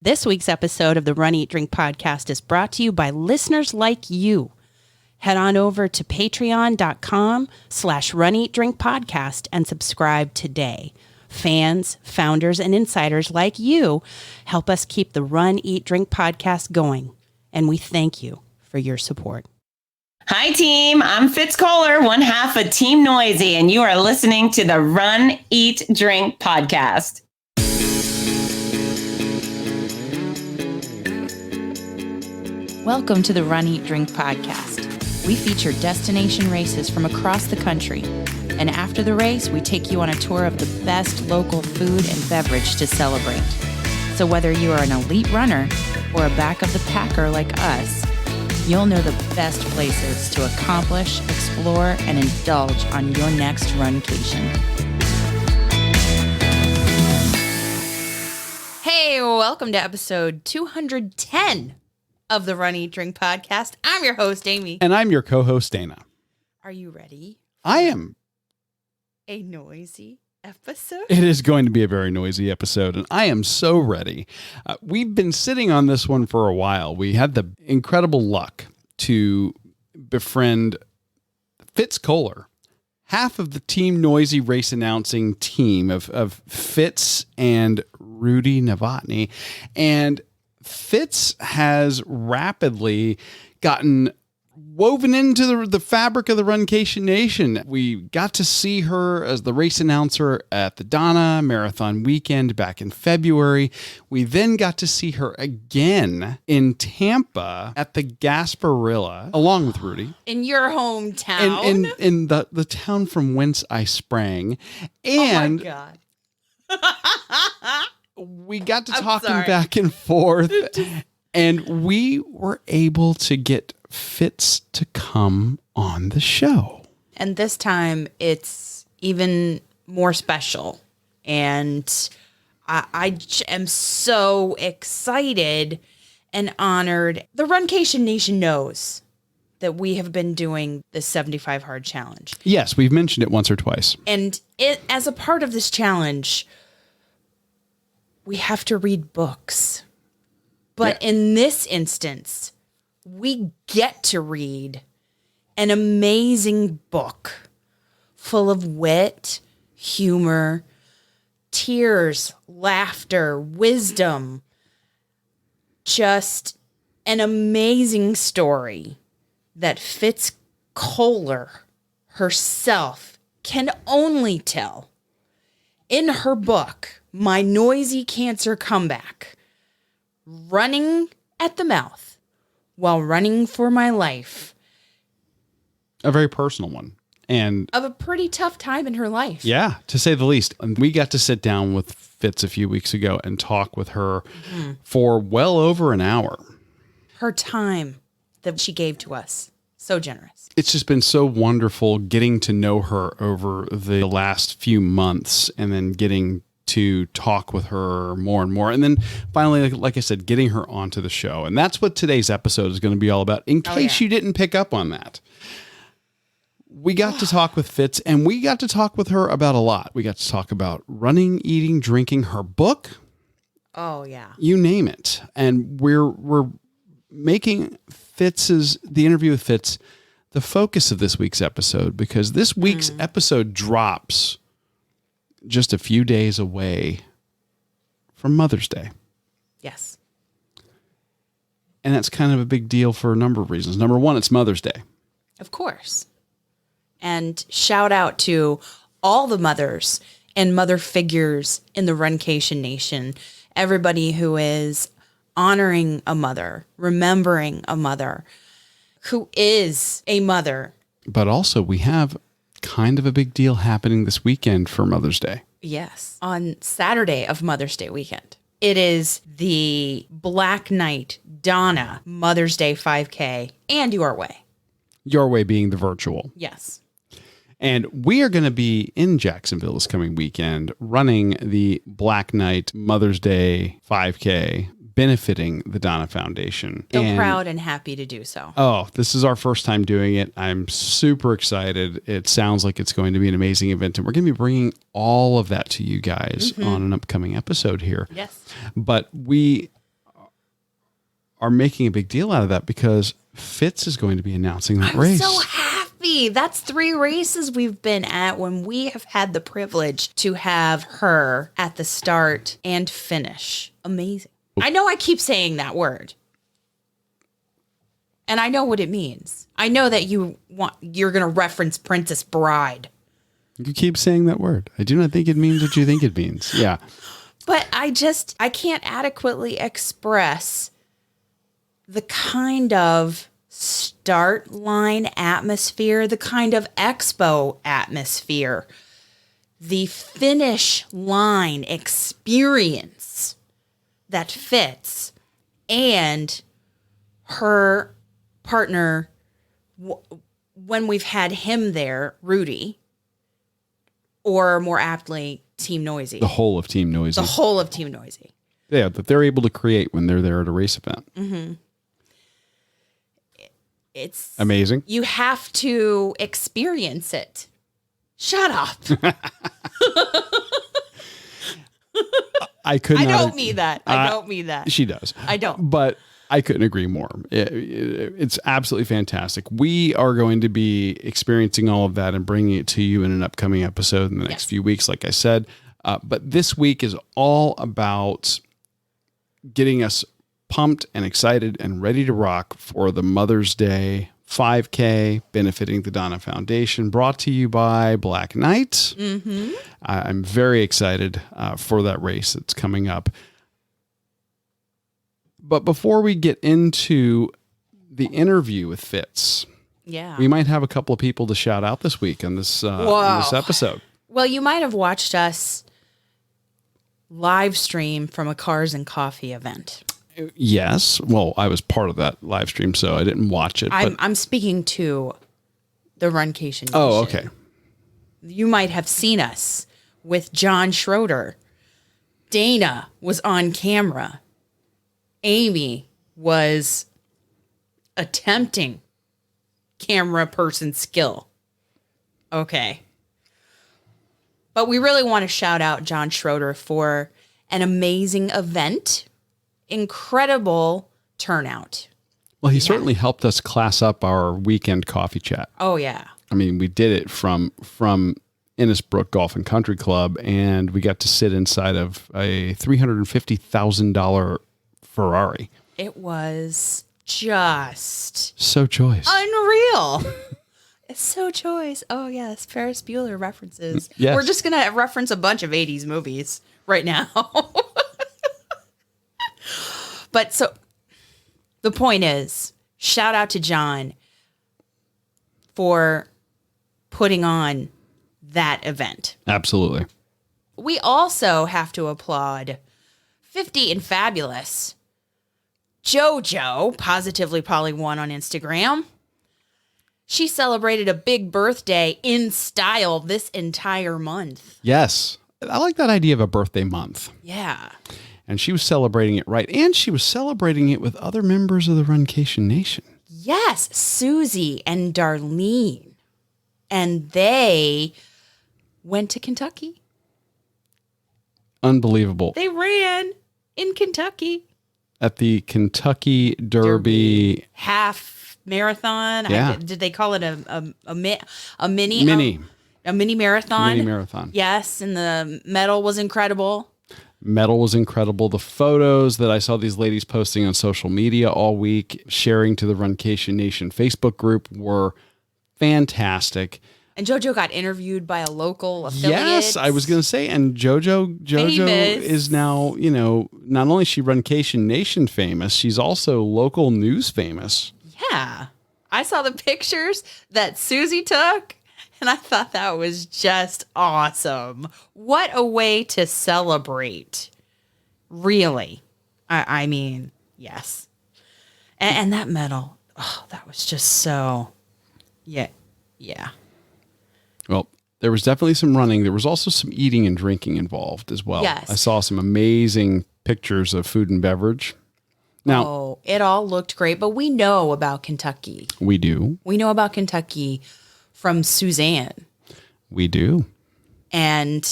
This week's episode of the Run, Eat, Drink podcast is brought to you by listeners like you. Head on over to patreon.com/Run, Eat, Drink podcast and subscribe today. Fans, founders, and insiders like you help us keep the Run, Eat, Drink podcast going. And we thank you for your support. Hi, team. I'm Fitz Kohler, one half of Team Noisy, and you are listening to the Run, Eat, Drink podcast. Welcome to the Run, Eat, Drink podcast. We feature destination races from across the country. And after the race, we take you on a tour of the best local food and beverage to celebrate. So whether you are an elite runner or a back of the packer like us, you'll know the best places to accomplish, explore, and indulge on your next runcation. Hey, welcome to episode 210 of the Run, Eat, Drink podcast. I'm your host, Amy. And I'm your co-host, Dana. Are you ready? I am. A noisy episode? It is going to be a very noisy episode, and I am so ready. We've been sitting on this one for a while. We had the incredible luck to befriend Fitz Kohler, half of the Team Noisy race announcing team of Fitz and Rudy Novotny. And Fitz has rapidly gotten woven into the fabric of the Runcation Nation. We got to see her as the race announcer at the Donna Marathon weekend back in February. We then got to see her again in Tampa at the Gasparilla, along with Rudy. In your hometown. In the town from whence I sprang. And oh my God. we got to talking back and forth, and we were able to get Fitz to come on the show. And this time it's even more special. And I am so excited and honored. The Runcation Nation knows that we have been doing the 75 Hard Challenge. Yes, we've mentioned it once or twice. And as a part of this challenge, we have to read books. But in this instance, we get to read an amazing book full of wit, humor, tears, laughter, wisdom. Just an amazing story that Fitz Kohler herself can only tell. In her book, My Noisy Cancer Comeback, Running at the Mouth While Running for My Life. A very personal one. And of a pretty tough time in her life. Yeah, to say the least. And we got to sit down with Fitz a few weeks ago and talk with her for well over an hour. Her time that she gave to us. So generous. It's just been so wonderful getting to know her over the last few months and then getting to talk with her more and more. And then finally, like I said, getting her onto the show. And that's what today's episode is going to be all about, in case you didn't pick up on that. We got to talk with Fitz, and we got to talk with her about a lot. We got to talk about running, eating, drinking, her book. Oh, yeah. You name it. And we're making the interview with Fitz the focus of this week's episode, because this week's episode drops just a few days away from Mother's Day. Yes. And that's kind of a big deal for a number of reasons. Number one, it's Mother's Day. Of course. And shout out to all the mothers and mother figures in the Runcation Nation. Everybody who is honoring a mother, remembering a mother, who is a mother. But also we have kind of a big deal happening this weekend for Mother's Day. Yes. On Saturday of Mother's Day weekend. It is the Black Knight Donna Mother's Day 5K and Your Way. Your Way being the virtual. Yes. And we are going to be in Jacksonville this coming weekend running the Black Knight Mother's Day 5K, benefiting the Donna Foundation. So proud and happy to do so. Oh, this is our first time doing it. I'm super excited. It sounds like it's going to be an amazing event, and we're going to be bringing all of that to you guys on an upcoming episode here. Yes. But we are making a big deal out of that because Fitz is going to be announcing that race. So happy. That's 3 races we've been at when we have had the privilege to have her at the start and finish. Amazing. I know I keep saying that word. And I know what it means. I know that you're going to reference Princess Bride. You keep saying that word. I do not think it means what you think it means. Yeah. But I can't adequately express the kind of start line atmosphere, the kind of expo atmosphere, the finish line experience that Fitz and her partner, when we've had him there, Rudy, or more aptly, Team Noisy. The whole of Team Noisy. The whole of Team Noisy. Yeah, that they're able to create when they're there at a race event. Mm-hmm. It's amazing. You have to experience it. Shut up. I couldn't. I don't mean that. I don't mean that. She does. I don't. But I couldn't agree more. It's absolutely fantastic. We are going to be experiencing all of that and bringing it to you in an upcoming episode in the next few weeks, like I said. But this week is all about getting us pumped and excited and ready to rock for the Mother's Day 5K benefiting the Donna Foundation, brought to you by Black Knight. Mm-hmm. I'm very excited for that race that's coming up. But before we get into the interview with Fitz, we might have a couple of people to shout out this week on this episode. Well, you might have watched us live stream from a Cars and Coffee event. Yes. Well, I was part of that live stream, so I didn't watch it. I'm speaking to the Runcation Nation. Oh, okay. You might have seen us with John Schroeder. Dana was on camera. Amy was attempting camera person skill. Okay. But we really want to shout out John Schroeder for an amazing event. Incredible turnout. Well, he certainly helped us class up our weekend coffee chat. Oh, yeah. I mean, we did it from Innisbrook Golf and Country Club, and we got to sit inside of a $350,000 Ferrari. It was just so choice. Unreal. It's so choice. Oh, yes. Ferris Bueller references. Yes. We're just going to reference a bunch of 80s movies right now. But so the point is, shout out to John for putting on that event. Absolutely. We also have to applaud 50 and Fabulous JoJo, Positively Polly 1 on Instagram. She celebrated a big birthday in style this entire month. Yes. I like that idea of a birthday month. Yeah. And she was celebrating it right. And she was celebrating it with other members of the Runcation Nation. Yes. Susie and Darlene. And they went to Kentucky. Unbelievable. They ran in Kentucky. At the Kentucky Derby. Half marathon. Yeah. Did they call it a mini? Mini. A mini marathon. Mini marathon. Yes. And the medal was incredible. Medal was incredible. The photos that I saw these ladies posting on social media all week, sharing to the Runcation Nation Facebook group, were fantastic. And JoJo got interviewed by a local affiliate. Yes, I was going to say, and JoJo Famous. is now, not only is she Runcation Nation famous, she's also local news famous. Yeah. I saw the pictures that Susie took, and I thought that was just awesome. What a way to celebrate. Really. I mean, yes. And that medal, that was just so, yeah. Well, there was definitely some running. There was also some eating and drinking involved as well. Yes. I saw some amazing pictures of food and beverage. Now, it all looked great, but we know about Kentucky. We do. We know about Kentucky from Suzanne. We do. And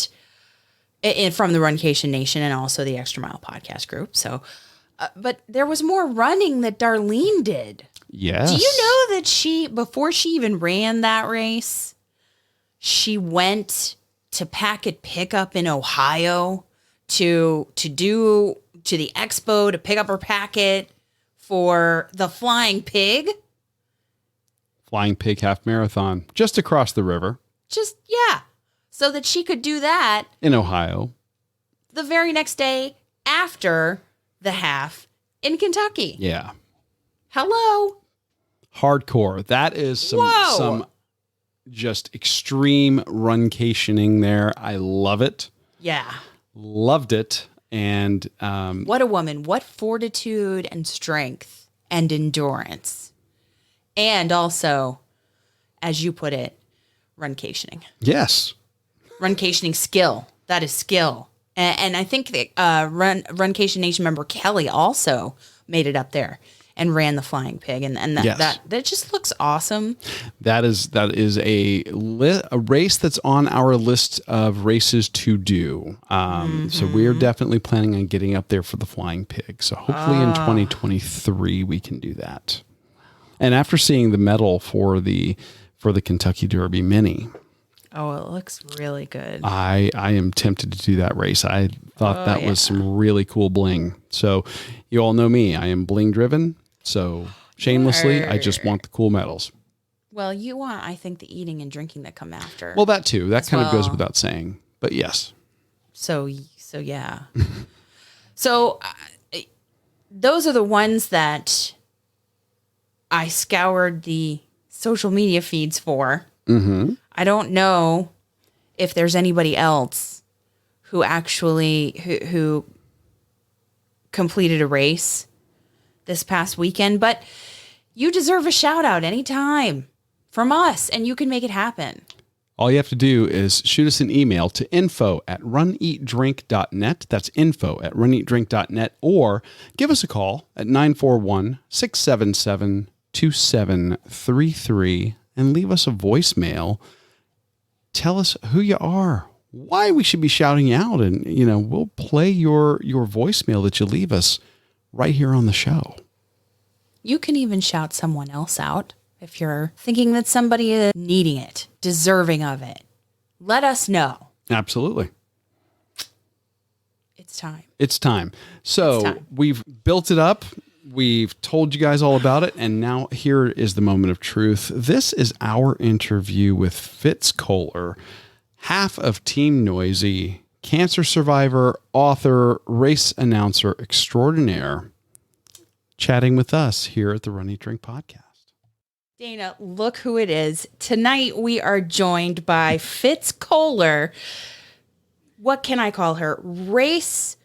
from the Runcation Nation and also the Extra Mile podcast group. So But there was more running that Darlene did. Yes. Do you know that before she even ran that race, she went to Packet Pickup in Ohio to the expo to pick up her packet for the Flying Pig? Flying Pig half marathon just across the river. So that she could do that in Ohio the very next day after the half in Kentucky. Yeah. Hello. Hardcore. That is some just extreme runcationing there. I love it. Yeah. Loved it. And what a woman. What fortitude and strength and endurance. And also, as you put it, runcationing. Yes. Runcationing skill. That is skill. And I think that Runcation Nation member Kelly also made it up there and ran the Flying Pig. And that just looks awesome. That is a race that's on our list of races to do. So we are definitely planning on getting up there for the Flying Pig. So hopefully in 2023 we can do that. And after seeing the medal for the Kentucky Derby Mini. Oh, it looks really good. I am tempted to do that race. I thought that was some really cool bling. So you all know me. I am bling driven. So shamelessly, I just want the cool medals. Well, you want, I think, the eating and drinking that come after. Well, that too. That kind of goes without saying. But yes. So yeah. So those are the ones that I scoured the social media feeds for. Mm-hmm. I don't know if there's anybody else who actually who completed a race this past weekend, but you deserve a shout out anytime from us, and you can make it happen. All you have to do is shoot us an email to info@runeatdrink.net. That's info@runeatdrink.net, or give us a call at 941-677-2733 and leave us a voicemail. Tell us who you are, why we should be shouting you out, and we'll play your voicemail that you leave us right here on the show. You can even shout someone else out if you're thinking that somebody is needing it, deserving of it. Let us know. Absolutely. It's time. So we've built it up. We've told you guys all about it, and now here is the moment of truth. This is our interview with Fitz Kohler, half of Team Noisy, cancer survivor, author, race announcer extraordinaire, chatting with us here at the Run, Eat, Drink podcast. Dana, look who it is. Tonight we are joined by Fitz Kohler. What can I call her? Race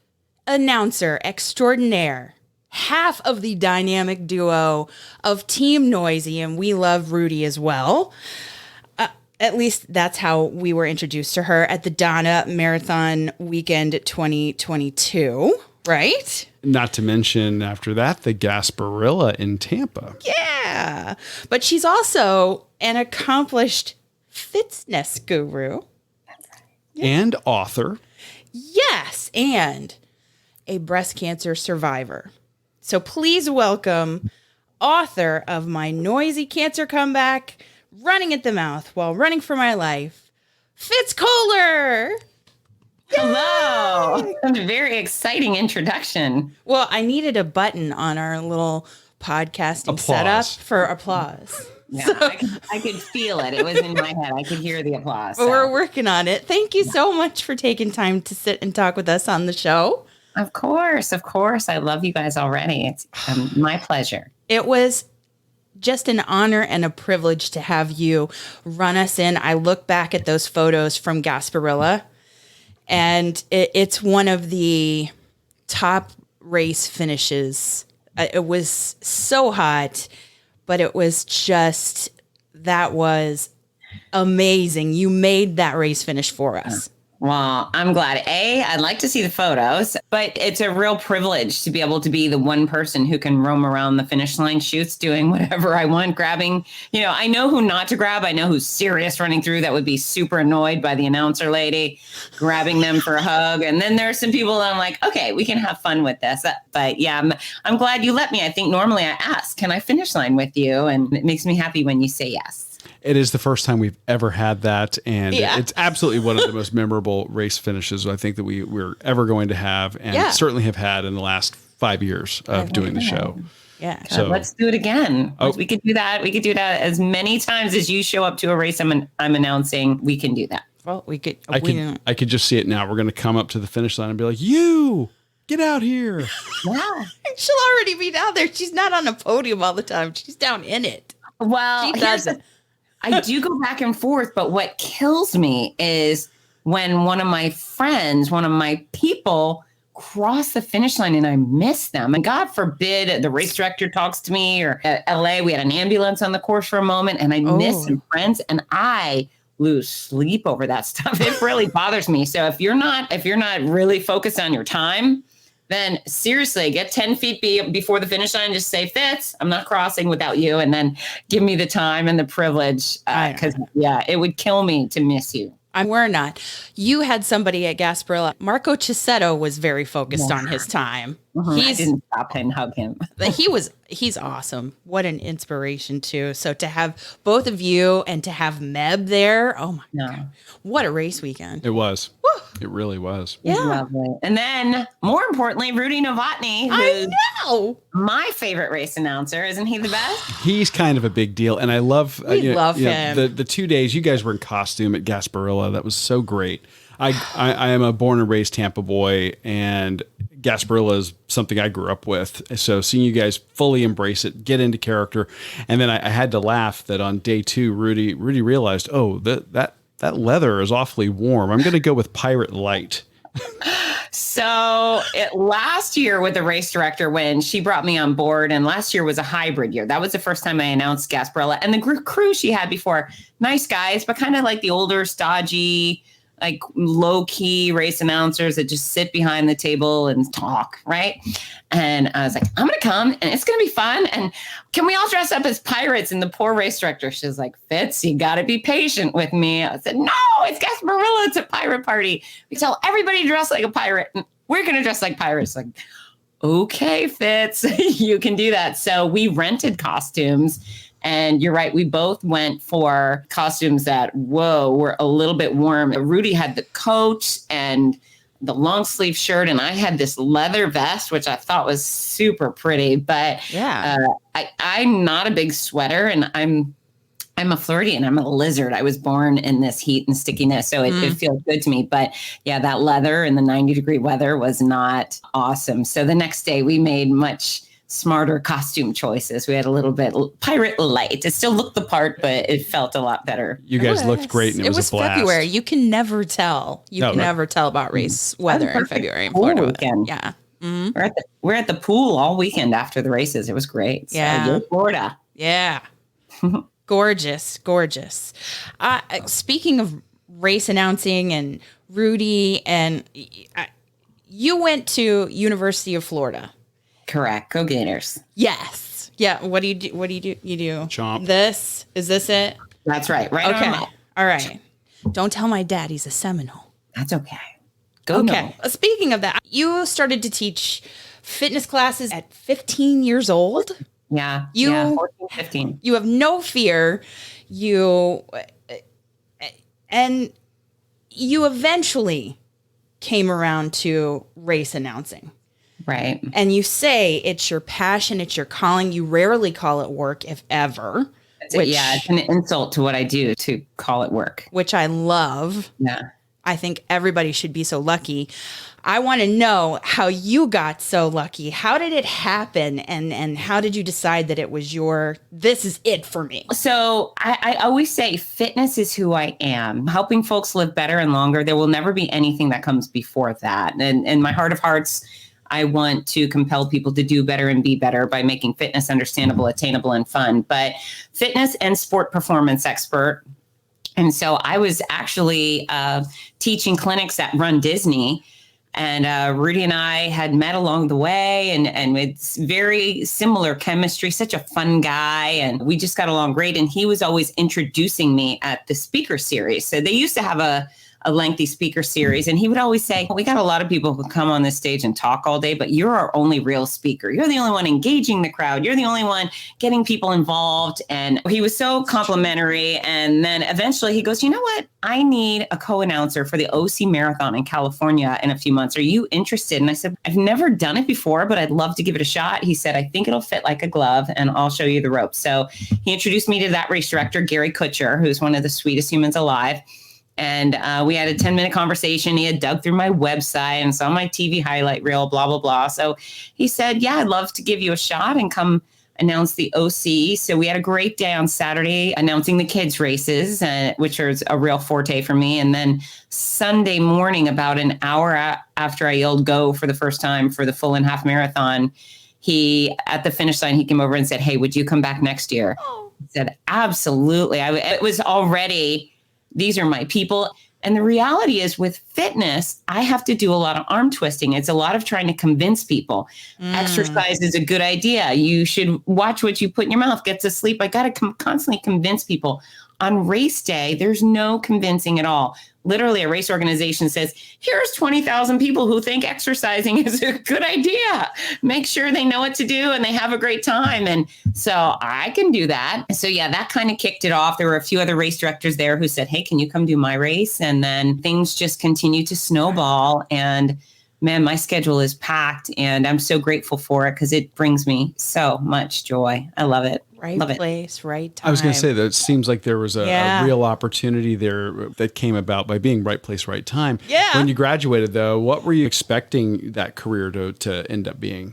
announcer extraordinaire. Half of the dynamic duo of Team Noisy, and we love Rudy as well. At least that's how we were introduced to her at the Donna Marathon Weekend 2022, right? Not to mention, after that, the Gasparilla in Tampa. Yeah, but she's also an accomplished fitness guru. Yeah. And author. Yes, and a breast cancer survivor. So please welcome author of My Noisy Cancer Comeback, Running at the Mouth While Running for My Life, Fitz Kohler. Hello. That's a very exciting introduction. Well, I needed a button on our little podcasting setup for applause. Yeah, so, I could feel it. It was in my head. I could hear the applause. So. We're working on it. Thank you so much for taking time to sit and talk with us on the show. Of course. I love you guys already. It's my pleasure. It was just an honor and a privilege to have you run us in. I look back at those photos from Gasparilla, and it's one of the top race finishes. It was so hot, but it was that was amazing. You made that race finish for us. Well, I'm glad. I'd like to see the photos, but it's a real privilege to be able to be the one person who can roam around the finish line chutes doing whatever I want, grabbing, I know who not to grab. I know who's serious running through that would be super annoyed by the announcer lady, grabbing them for a hug. And then there's some people that I'm like, okay, we can have fun with this. But yeah, I'm glad you let me. I think normally I ask, can I finish line with you? And it makes me happy when you say yes. It is the first time we've ever had that, and it's absolutely one of the most memorable race finishes I think that we're ever going to have, and certainly have had in the last 5 years of doing the show. Yeah. So let's do it again. We could do that. We could do that as many times as you show up to a race I'm announcing. We can do that. Well, we could. I could just see it now. We're going to come up to the finish line and be like, "You get out here!" Yeah. She'll already be down there. She's not on a podium all the time. She's down in it. Well, she doesn't. I do go back and forth, but what kills me is when one of my friends, one of my people cross the finish line and I miss them. And God forbid the race director talks to me, or at LA, we had an ambulance on the course for a moment and I miss some friends and I lose sleep over that stuff. It really bothers me. So if you're not really focused on your time, then seriously, get 10 feet before the finish line. Just say, Fitz, I'm not crossing without you. And then give me the time and the privilege. Because, it would kill me to miss you. We're not. You had somebody at Gasparilla. Marco Cisetto was very focused on his time. I didn't stop and hug him. He's awesome. What an inspiration too. So to have both of you and to have Meb there. Oh my God. What a race weekend. It was. Woo. It really was. Yeah. Lovely. And then more importantly, Rudy Novotny, I know. My favorite race announcer. Isn't he the best? He's kind of a big deal. And I love, love him. The 2 days you guys were in costume at Gasparilla. That was so great. I am a born and raised Tampa boy, and Gasparilla is something I grew up with. So seeing you guys fully embrace it, get into character. And then I had to laugh that on day 2, Rudy realized, that leather is awfully warm. I'm going to go with Pirate Light. So last year with the race director, when she brought me on board, and last year was a hybrid year. That was the first time I announced Gasparilla. And the crew she had before, nice guys, but kind of like the older, stodgy, like low-key race announcers that just sit behind the table and talk, right? And I was like, I'm going to come, and it's going to be fun. And can we all dress up as pirates? And the poor race director, she's like, Fitz, you got to be patient with me. I said, no, it's Gasparilla. It's a pirate party. We tell everybody to dress like a pirate, and we're going to dress like pirates. Like, okay, Fitz, you can do that. So we rented costumes. And you're right. We both went for costumes that, were a little bit warm. Rudy had the coat and the long sleeve shirt, and I had this leather vest, which I thought was super pretty. But I'm not a big sweater, and I'm a Floridian. I'm a lizard. I was born in this heat and stickiness, so it feels good to me. But yeah, that leather in the 90-degree weather was not awesome. So the next day we made much smarter costume choices. We had a little bit Pirate Light. It still looked the part, but it felt a lot better. You guys looked great, and it was a blast. February. You can never tell. Never tell about race weather in February in Florida. Weekend. Yeah. Mm-hmm. We're at the pool all weekend after the races. It was great. Yeah. So, Florida. Yeah. Gorgeous. Speaking of race announcing and Rudy, and you went to University of Florida. Correct. Go Gators. Yes. Yeah. What do you do? You do Chomp. This? Is this it? That's right. Right. Okay. All right. Don't tell my dad he's a Seminole. That's okay. Okay. Speaking of that, you started to teach fitness classes at 15 years old. Yeah. 14, 15. You have no fear. And you eventually came around to race announcing. Right. And you say it's your passion, it's your calling. You rarely call it work, if ever. It's an insult to what I do to call it work. Which I love. Yeah. I think everybody should be so lucky. I want to know how you got so lucky. How did it happen? And how did you decide that it was this is it for me? So I always say fitness is who I am. Helping folks live better and longer. There will never be anything that comes before that. And in my heart of hearts, I want to compel people to do better and be better by making fitness understandable, attainable, and fun. But fitness and sport performance expert, And so I was actually teaching clinics at Run Disney. And Rudy and I had met along the way, and it's very similar chemistry, such a fun guy. And we just got along great. And he was always introducing me at the speaker series. So they used to have a lengthy speaker series. And he would always say, we got a lot of people who come on this stage and talk all day, but you're our only real speaker. You're the only one engaging the crowd. You're the only one getting people involved. And he was so complimentary. And then eventually he goes, you know what? I need a co-announcer for the OC Marathon in California in a few months. Are you interested? And I said, I've never done it before, but I'd love to give it a shot. He said, I think it'll fit like a glove, and I'll show you the ropes. So he introduced me to that race director, Gary Kutcher, who's one of the sweetest humans alive. And we had a 10-minute conversation. He had dug through my website and saw my TV highlight reel, blah, blah, blah. So he said, yeah, I'd love to give you a shot and come announce the OC. So we had a great day on Saturday announcing the kids' races, which was a real forte for me. And then Sunday morning, about an hour after I yelled go for the first time for the full and half marathon, at the finish line, he came over and said, hey, would you come back next year? I said, absolutely. It was already... These are my people. And the reality is with fitness, I have to do a lot of arm twisting. It's a lot of trying to convince people. Exercise is a good idea. You should watch what you put in your mouth, get to sleep. I got to constantly convince people. On race day, there's no convincing at all. Literally, a race organization says, here's 20,000 people who think exercising is a good idea. Make sure they know what to do and they have a great time. And so I can do that. So yeah, that kind of kicked it off. There were a few other race directors there who said, hey, can you come do my race? And then things just continued to snowball. And man, my schedule is packed and I'm so grateful for it because it brings me so much joy. I love it. Right place, right time. I was going to say that it seems like there was a real opportunity there that came about by being right place, right time. Yeah. When you graduated, though, what were you expecting that career to end up being?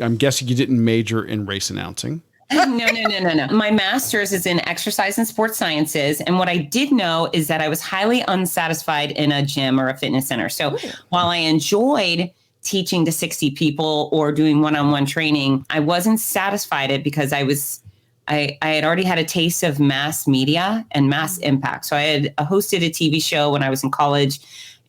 I'm guessing you didn't major in race announcing. No. My master's is in exercise and sports sciences. And what I did know is that I was highly unsatisfied in a gym or a fitness center. So while I enjoyed teaching to 60 people or doing one-on-one training, I wasn't satisfied it because I had already had a taste of mass media and mass impact. So I had hosted a TV show when I was in college,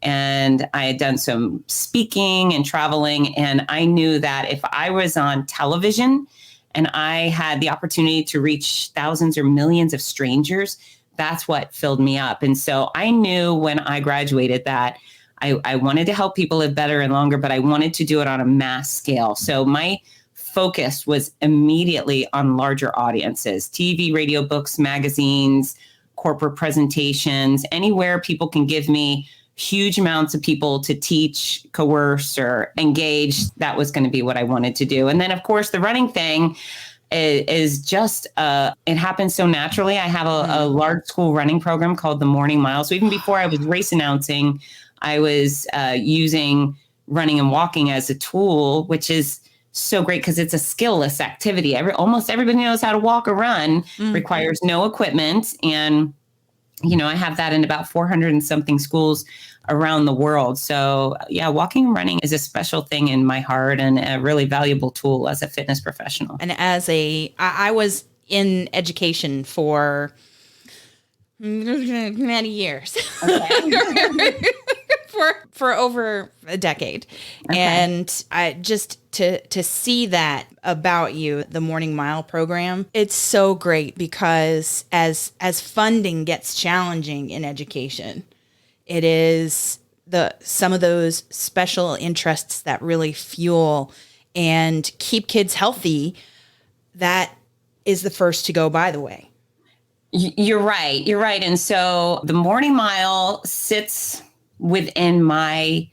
and I had done some speaking and traveling. And I knew that if I was on television and I had the opportunity to reach thousands or millions of strangers, that's what filled me up. And so I knew when I graduated that I wanted to help people live better and longer, but I wanted to do it on a mass scale. So my focus was immediately on larger audiences, TV, radio, books, magazines, corporate presentations, anywhere people can give me huge amounts of people to teach, coerce, or engage. That was going to be what I wanted to do. And then, of course, the running thing is just, it happens so naturally. I have a large school running program called the Morning Mile. So even before I was race announcing, I was using running and walking as a tool, which is so great because it's a skillless activity. Almost everybody knows how to walk or run, requires no equipment. And, I have that in about 400 and something schools around the world. So yeah, walking and running is a special thing in my heart and a really valuable tool as a fitness professional. And I was in education for many years. Okay. For over a decade. Okay. And I just to see that about you, the Morning Mile program, it's so great because as funding gets challenging in education, it is some of those special interests that really fuel and keep kids healthy. That is the first to go, by the way. You're right. And so the Morning Mile sits within my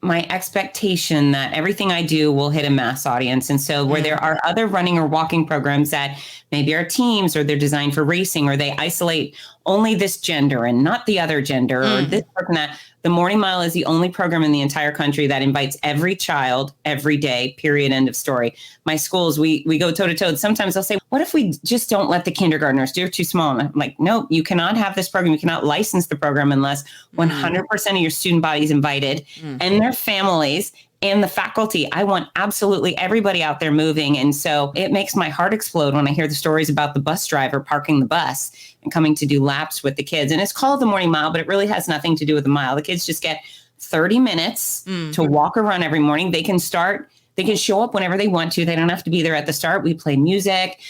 expectation that everything I do will hit a mass audience. And so where there are other running or walking programs that maybe are teams or they're designed for racing, or they isolate only this gender and not the other gender or this person, that the Morning Mile is the only program in the entire country that invites every child every day, period, end of story. My schools, we go toe to toe. Sometimes they'll say, what if we just don't let the kindergartners, they're too small? And I'm like, no, you cannot have this program. You cannot license the program unless 100% of your student body is invited and their families and the faculty. I want absolutely everybody out there moving. And so it makes my heart explode when I hear the stories about the bus driver parking the bus and coming to do laps with the kids. And it's called the morning mile, but it really has nothing to do with the mile. The kids just get 30 minutes to walk or run every morning. They can show up whenever they want to. They don't have to be there at the start. We play music.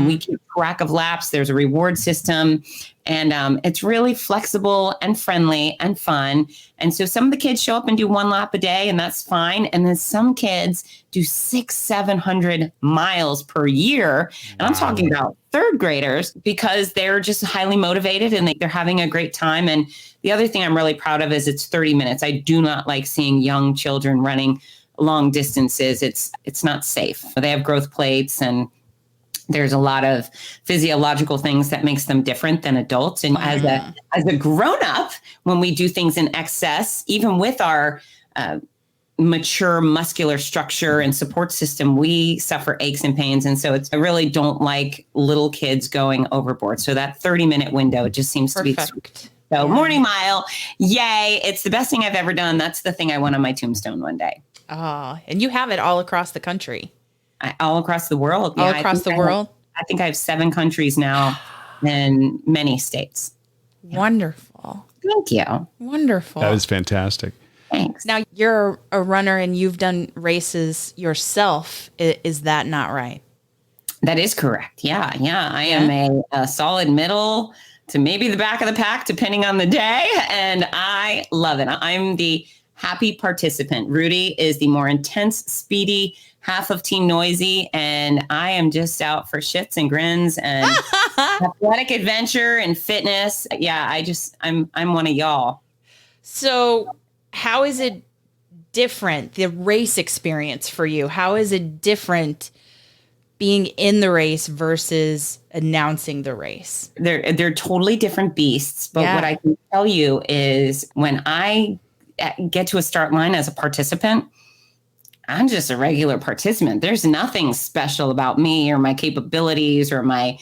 We keep track of laps. There's a reward system. And it's really flexible and friendly and fun. And so some of the kids show up and do 1 lap a day, and that's fine. And then some kids do 600-700 miles per year. And I'm talking about third graders, because they're just highly motivated and they're having a great time. And the other thing I'm really proud of is it's 30 minutes. I do not like seeing young children running long distances. It's not safe. They have growth plates, and there's a lot of physiological things that makes them different than adults. And as a grown-up, when we do things in excess, even with our mature muscular structure and support system, we suffer aches and pains. And so I really don't like little kids going overboard. So that 30-minute window just seems to be sweet. So morning mile, yay. It's the best thing I've ever done. That's the thing I want on my tombstone one day. Oh, and you have it all across the country. All across the world. All across the world? I think I have 7 countries now in many states. Wonderful. Thank you. Wonderful. That is fantastic. Thanks. Now, you're a runner and you've done races yourself. Is that not right? That is correct. Yeah. I am a solid middle to maybe the back of the pack, depending on the day. And I love it. I'm the happy participant. Rudy is the more intense, speedy, half of Team Noisy, and I am just out for shits and grins and athletic adventure and fitness. Yeah, I'm one of y'all. So how is it different, the race experience for you? How is it different being in the race versus announcing the race? They're totally different beasts, but what I can tell you is when I get to a start line as a participant, I'm just a regular participant. There's nothing special about me or my capabilities or my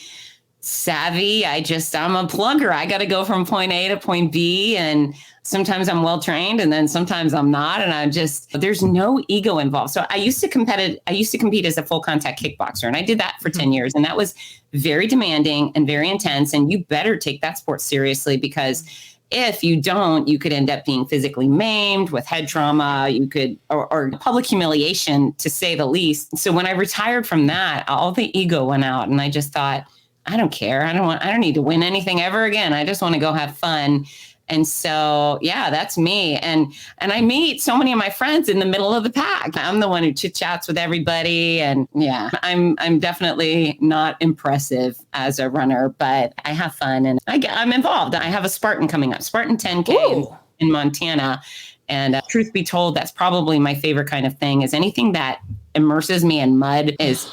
savvy. I'm a plugger. I got to go from point A to point B. And sometimes I'm well trained and then sometimes I'm not. And there's no ego involved. So I used to compete as a full contact kickboxer. And I did that for 10 years. And that was very demanding and very intense. And you better take that sport seriously, because if you don't, you could end up being physically maimed with head trauma. You could, or public humiliation, to say the least. So when I retired from that, all the ego went out, and I just thought, I don't care. I don't need to win anything ever again. I just want to go have fun. And so, yeah, that's me. And I meet so many of my friends in the middle of the pack. I'm the one who chit chats with everybody. And yeah, I'm definitely not impressive as a runner, but I have fun and I'm involved. I have a Spartan coming up, Spartan 10K in Montana. And truth be told, that's probably my favorite kind of thing. Is anything that immerses me in mud is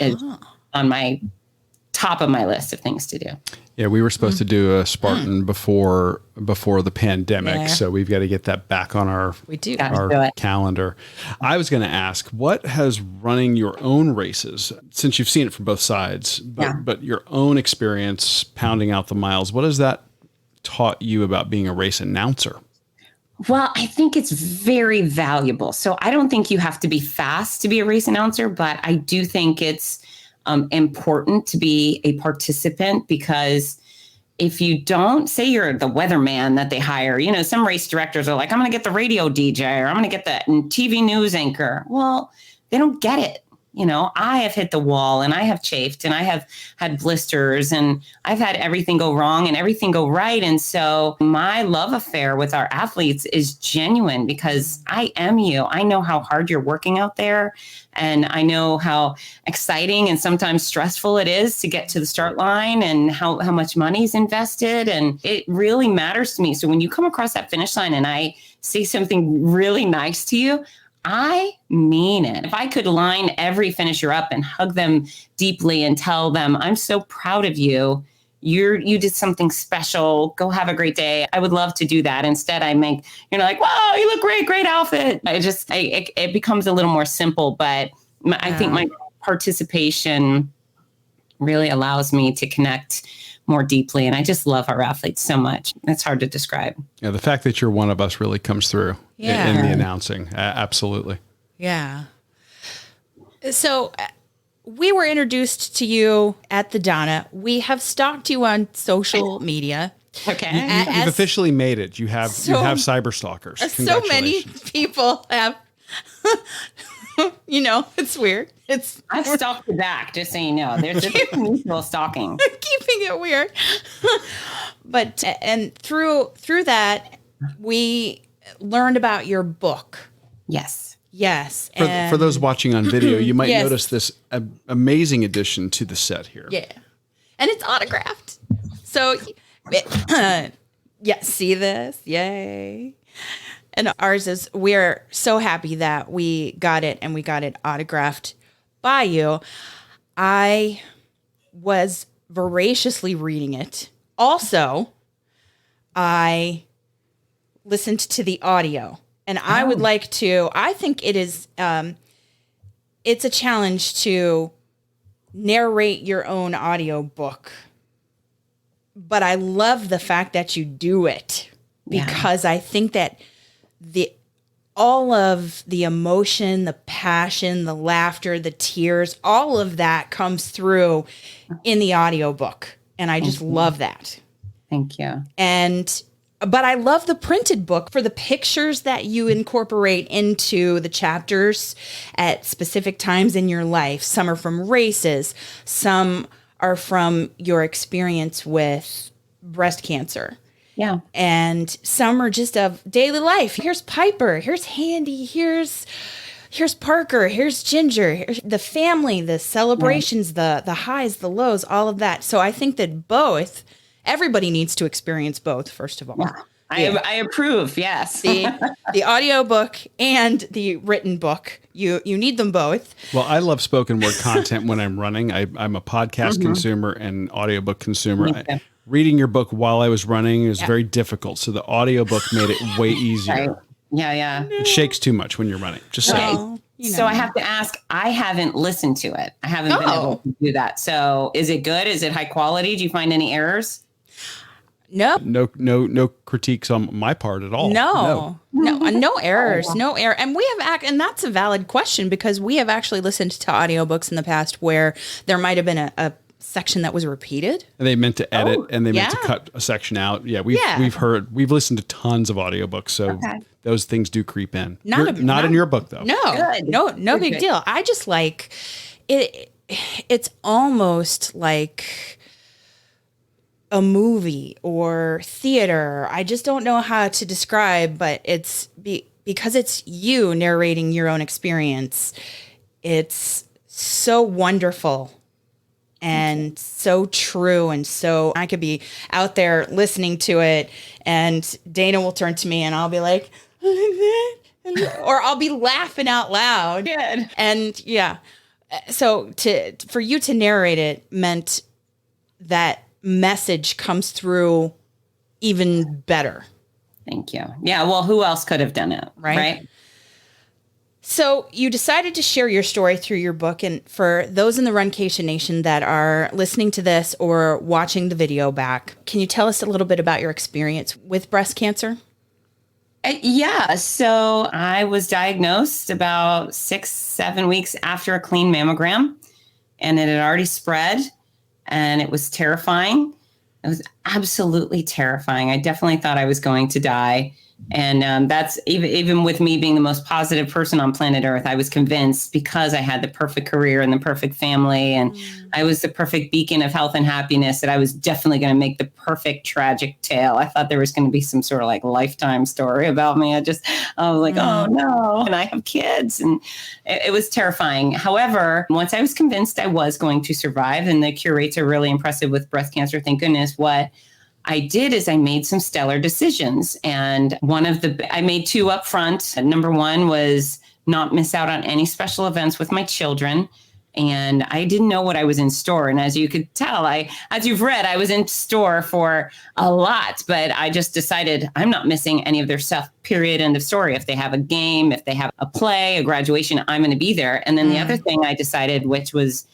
on my top of my list of things to do. Yeah, we were supposed to do a Spartan before the pandemic, so we've got to get that back on our calendar. I was going to ask, what has running your own races, since you've seen it from both sides, but your own experience pounding out the miles, what has that taught you about being a race announcer? Well, I think it's very valuable. So I don't think you have to be fast to be a race announcer, but I do think it's important to be a participant, because if you don't, say you're the weatherman that they hire, some race directors are like, I'm going to get the radio DJ or I'm going to get the TV news anchor. Well, they don't get it. I have hit the wall and I have chafed and I have had blisters and I've had everything go wrong and everything go right. And so my love affair with our athletes is genuine, because I am you. I know how hard you're working out there. And I know how exciting and sometimes stressful it is to get to the start line and how much money is invested. And it really matters to me. So when you come across that finish line and I say something really nice to you, I mean it. If I could line every finisher up and hug them deeply and tell them, I'm so proud of you. You did something special. Go have a great day. I would love to do that. Instead, you're like, wow, you look great outfit. It becomes a little more simple, but I think my participation really allows me to connect more deeply. And I just love our athletes so much. It's hard to describe. Yeah, the fact that you're one of us really comes through in the announcing. Absolutely. Yeah. So we were introduced to you at the Donna. We have stalked you on social media. Okay. You've officially made it. You have cyber stalkers. So many people have, it's weird. I've stalked you back, just so you know. There's a mutual stalking. Keeping it weird. But, and through that, we learned about your book. Yes. Yes. For those watching on video, you might Yes. notice this amazing addition to the set here. Yeah. And it's autographed. So, see this? Yay. And ours is, we're so happy that we got it and we got it autographed by you. I was voraciously reading it. Also, I listened to the audio. And I would like to, I think it is, it's a challenge to narrate your own audio book. But I love the fact that you do it because I think that all of the emotion, the passion, the laughter, the tears, all of that comes through in the audiobook. And I just love that. Thank you. But I love the printed book for the pictures that you incorporate into the chapters at specific times in your life. Some are from races. Some are from your experience with breast cancer. Yeah. And some are just of daily life. Here's Piper. Here's Handy. Here's Parker. Here's Ginger. Here's the family, the celebrations, the highs, the lows, all of that. So I think that everybody needs to experience both, first of all. Yeah. I approve. Yes. The audio book and the written book. You need them both. Well, I love spoken word content when I'm running. I'm a podcast consumer and audiobook consumer. Reading your book while I was running is very difficult. So the audiobook made it way easier. Right. Yeah. It shakes too much when you're running. Just saying. So I have to ask, I haven't listened to it. I haven't been able to do that. So is it good? Is it high quality? Do you find any errors? No critiques on my part at all. No errors, no error. And we have and that's a valid question because we have actually listened to audiobooks in the past where there might have been a section that was repeated. And they meant to edit and they meant to cut a section out. Yeah, we've listened to tons of audiobooks, so those things do creep in. Not in your book though. No big deal. I just like it. It's almost like a movie or theater. I just don't know how to describe, but it's because it's you narrating your own experience. It's so wonderful and so true. And so I could be out there listening to it and Dana will turn to me and I'll be like, or I'll be laughing out loud. Good. And so for you to narrate it meant that message comes through even better. Thank you. Yeah. Well, who else could have done it? Right. So you decided to share your story through your book. And for those in the Runcation Nation that are listening to this or watching the video back, can you tell us a little bit about your experience with breast cancer? Yeah. So I was diagnosed about 6-7 weeks after a clean mammogram and it had already spread. And it was terrifying. It was absolutely terrifying. I definitely thought I was going to die. And that's even with me being the most positive person on planet Earth, I was convinced because I had the perfect career and the perfect family and I was the perfect beacon of health and happiness that I was definitely going to make the perfect tragic tale. I thought there was going to be some sort of like Lifetime story about me. I was like, oh no. And I have kids and it was terrifying. However, once I was convinced I was going to survive and the cure rates are really impressive with breast cancer, thank goodness, what I did is I made some stellar decisions. And I made two up front. Number one was not miss out on any special events with my children. And I didn't know what I was in store. And as you could tell, as you've read, I was in store for a lot, but I just decided I'm not missing any of their stuff, period, end of story. If they have a game, if they have a play, a graduation, I'm going to be there. And then the other thing I decided, which was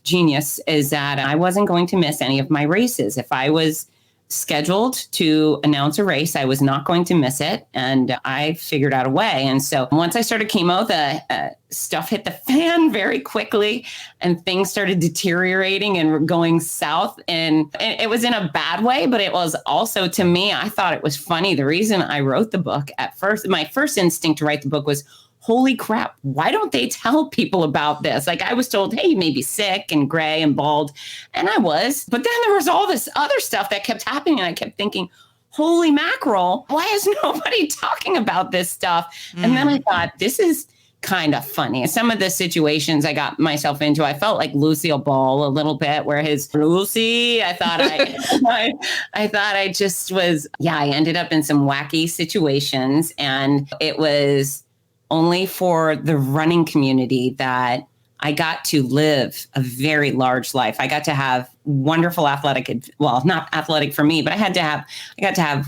genius, is that I wasn't going to miss any of my races. If I was scheduled to announce a race. I was not going to miss it. And I figured out a way. And so once I started chemo, the stuff hit the fan very quickly and things started deteriorating and going south. And it was in a bad way, but it was also, to me, I thought it was funny. The reason I wrote the book at first, my first instinct to write the book was, holy crap, why don't they tell people about this? Like, I was told, hey, you may be sick and gray and bald. And I was. But then there was all this other stuff that kept happening. And I kept thinking, holy mackerel, why is nobody talking about this stuff? And then I thought, this is kind of funny. Some of the situations I got myself into, I felt like Lucille Ball a little bit, where his Lucy, I thought I just was, I ended up in some wacky situations. And it was only for the running community that I got to live a very large life. I got to have wonderful not athletic for me, but I got to have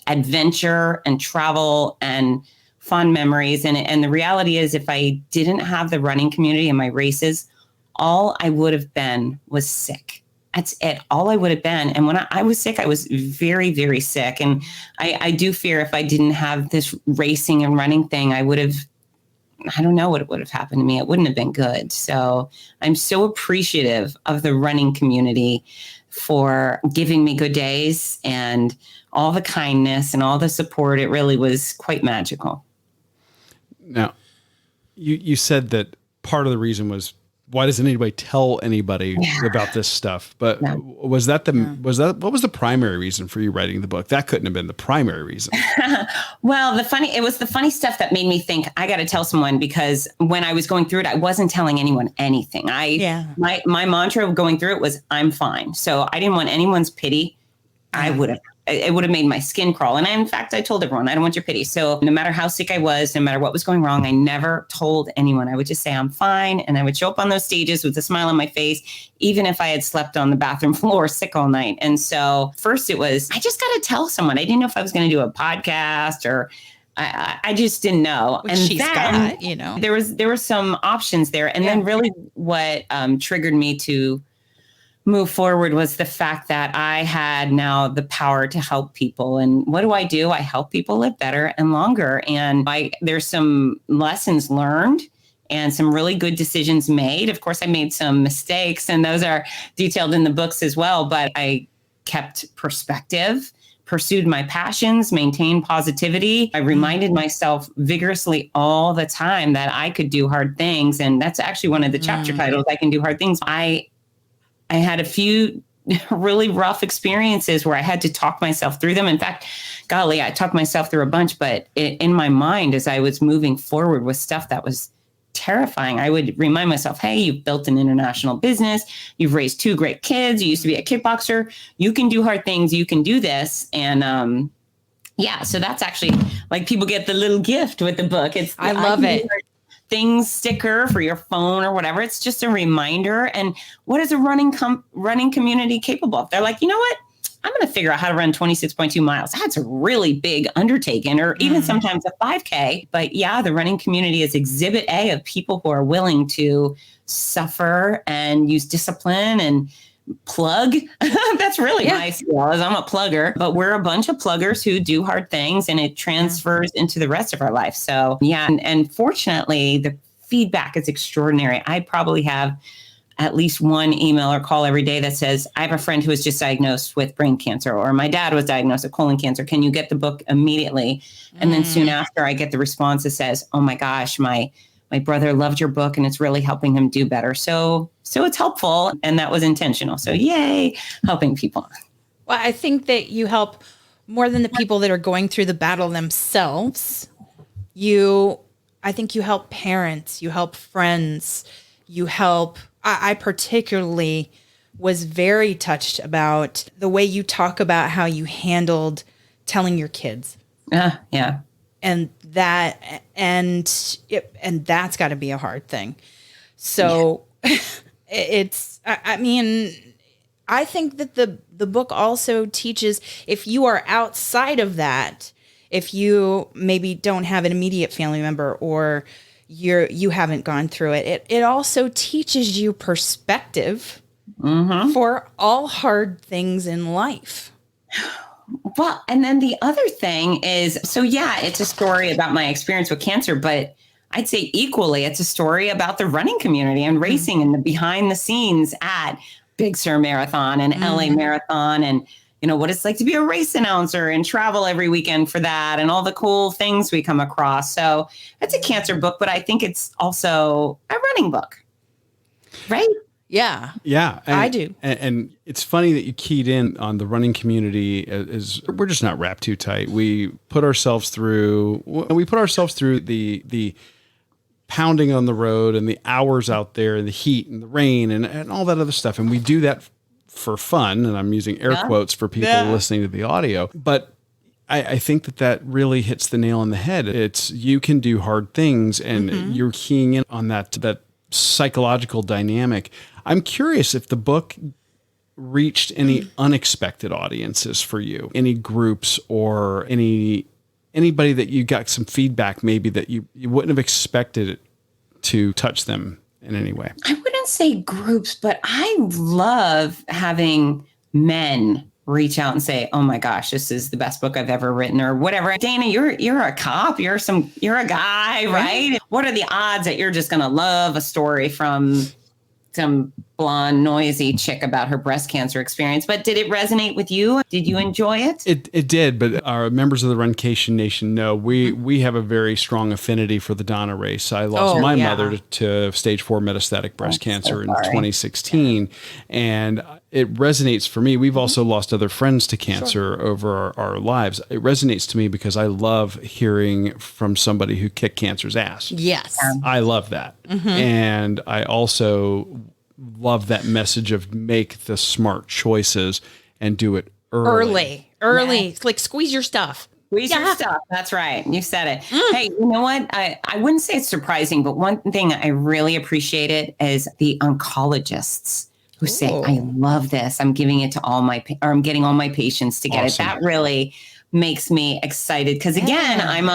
adventure and travel and fun memories. And the reality is, if I didn't have the running community and my races, all I would have been was sick. That's it. All I would have been. And when I was sick, I was very, very sick. And I do fear if I didn't have this racing and running thing, I don't know what would have happened to me. It wouldn't have been good. So I'm so appreciative of the running community for giving me good days and all the kindness and all the support. It really was quite magical. Now, you said that part of the reason was, why doesn't anybody tell anybody about this stuff? But what was the primary reason for you writing the book? That couldn't have been the primary reason. Well, it was the funny stuff that made me think I got to tell someone, because when I was going through it, I wasn't telling anyone anything. My mantra of going through it was, I'm fine. So I didn't want anyone's pity. It would have made my skin crawl. And in fact, I told everyone, I don't want your pity. So no matter how sick I was, no matter what was going wrong, I never told anyone. I would just say, I'm fine. And I would show up on those stages with a smile on my face, even if I had slept on the bathroom floor sick all night. And so first it was, I just got to tell someone. I didn't know if I was going to do a podcast, or I just didn't know. Which and she's then got, there were some options there. And then really what triggered me to move forward was the fact that I had now the power to help people. And what do? I help people live better and longer. And there's some lessons learned and some really good decisions made. Of course, I made some mistakes, and those are detailed in the books as well. But I kept perspective, pursued my passions, maintained positivity. I reminded myself vigorously all the time that I could do hard things. And that's actually one of the chapter titles, I Can Do Hard Things. I had a few really rough experiences where I had to talk myself through them. In fact, golly, I talked myself through a bunch, but in my mind, as I was moving forward with stuff that was terrifying, I would remind myself, hey, you've built an international business. You've raised 2 great kids. You used to be a kickboxer. You can do hard things. You can do this. And so that's actually, like, people get the little gift with the book. I love it. Things sticker for your phone or whatever. It's just a reminder. And what is a running community capable of? They're like, you know what? I'm going to figure out how to run 26.2 miles. That's a really big undertaking, or even sometimes a 5K. But the running community is exhibit A of people who are willing to suffer and use discipline and plug. That's really my skill, is I'm a plugger. But we're a bunch of pluggers who do hard things, and it transfers into the rest of our life. So and fortunately, the feedback is extraordinary. I probably have at least one email or call every day that says, I have a friend who was just diagnosed with brain cancer, or my dad was diagnosed with colon cancer. Can you get the book immediately? And then soon after, I get the response that says, oh my gosh, my brother loved your book and it's really helping him do better. So it's helpful, and that was intentional. So yay, helping people. Well, I think that you help more than the people that are going through the battle themselves. I think you help parents, you help friends, you help. I particularly was very touched about the way you talk about how you handled telling your kids. Yeah. And that's got to be a hard thing. So I mean, I think that the book also teaches, if you are outside of that, if you maybe don't have an immediate family member, or you haven't gone through it, it also teaches you perspective for all hard things in life. Well, and then the other thing is, so yeah, it's a story about my experience with cancer, but I'd say equally, it's a story about the running community and racing and the behind the scenes at Big Sur Marathon and LA Marathon and, you know, what it's like to be a race announcer and travel every weekend for that and all the cool things we come across. So it's a cancer book, but I think it's also a running book, right? Yeah. Yeah. I do. And it's funny that you keyed in on the running community as we're just not wrapped too tight. We put ourselves through the pounding on the road and the hours out there and the heat and the rain and all that other stuff. And we do that for fun. And I'm using air quotes for people listening to the audio. But I think that really hits the nail on the head. It's you can do hard things and you're keying in on that psychological dynamic. I'm curious if the book reached any unexpected audiences for you, any groups or anybody that you got some feedback maybe that you wouldn't have expected it to touch them in any way. I wouldn't say groups, but I love having men reach out and say, "Oh my gosh, this is the best book I've ever written," or whatever. Dana, you're a cop, you're a guy, right? What are the odds that you're just going to love a story from some blonde, noisy chick about her breast cancer experience? But did it resonate with you? Did you enjoy it? It did, but our members of the Runcation Nation know we have a very strong affinity for the Donna race. I lost my mother to stage 4 metastatic breast cancer in 2016, and it resonates for me. We've also lost other friends to cancer over our lives. It resonates to me because I love hearing from somebody who kicked cancer's ass. Yes. I love that. And I also love that message of make the smart choices and do it early. Like squeeze your stuff. Squeeze your stuff. That's right. You said it. Hey, you know what? I wouldn't say it's surprising, but one thing I really appreciated is the oncologists who say, "I love this. I'm giving it to I'm getting all my patients to get it." That really makes me excited because again, I'm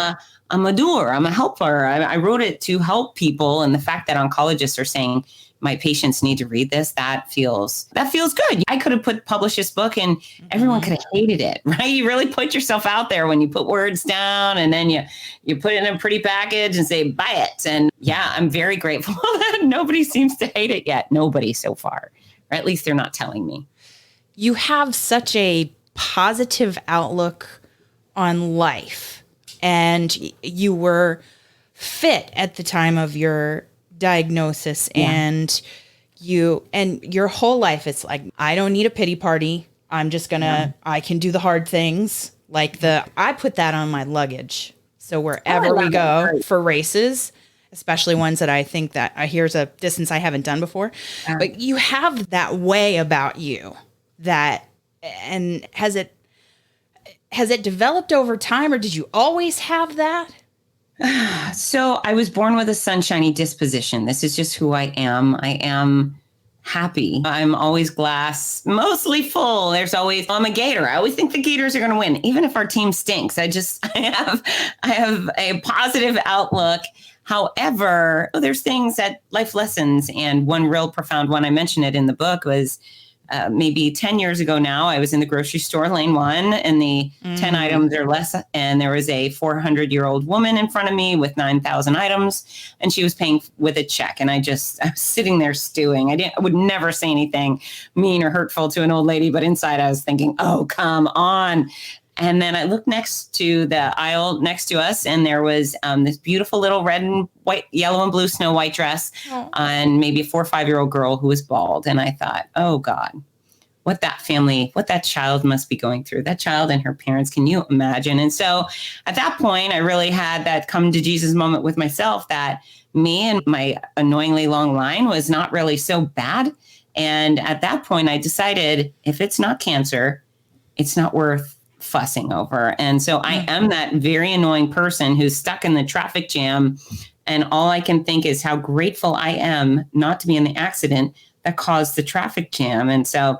a doer. I'm a helper. I wrote it to help people, and the fact that oncologists are saying my patients need to read this, that feels good. I could have published this book and everyone could have hated it, right? You really put yourself out there when you put words down and then you put it in a pretty package and say, buy it. And yeah, I'm very grateful that nobody seems to hate it yet. Nobody so far, or at least they're not telling me. You have such a positive outlook on life, and you were fit at the time of your diagnosis, and your whole life, it's like, I don't need a pity party. I'm just gonna, I can do the hard things. Like I put that on my luggage. So wherever we go for races, especially ones that I think that here's a distance I haven't done before, but you have that way about you and has it developed over time, or did you always have that? So I was born with a sunshiny disposition. This is just who I am. I am happy. I'm always glass mostly full. I'm a Gator. I always think the Gators are going to win, even if our team stinks. I have a positive outlook. However, there's things that life lessons, and one real profound one, I mentioned it in the book, was maybe 10 years ago now, I was in the grocery store, lane 1, and the 10 items or less. And there was a 400-year-old woman in front of me with 9,000 items, and she was paying with a check. And I was sitting there stewing. I would never say anything mean or hurtful to an old lady, but inside I was thinking, oh, come on. And then I looked next to the aisle next to us, and there was this beautiful little red and white, yellow and blue Snow White dress on maybe a 4 or 5-year-old girl who was bald. And I thought, oh God, what that child must be going through. That child and her parents, can you imagine? And so at that point, I really had that come to Jesus moment with myself, that me and my annoyingly long line was not really so bad. And at that point, I decided, if it's not cancer, it's not worth fussing over. And so I am that very annoying person who's stuck in the traffic jam. And all I can think is how grateful I am not to be in the accident that caused the traffic jam. And so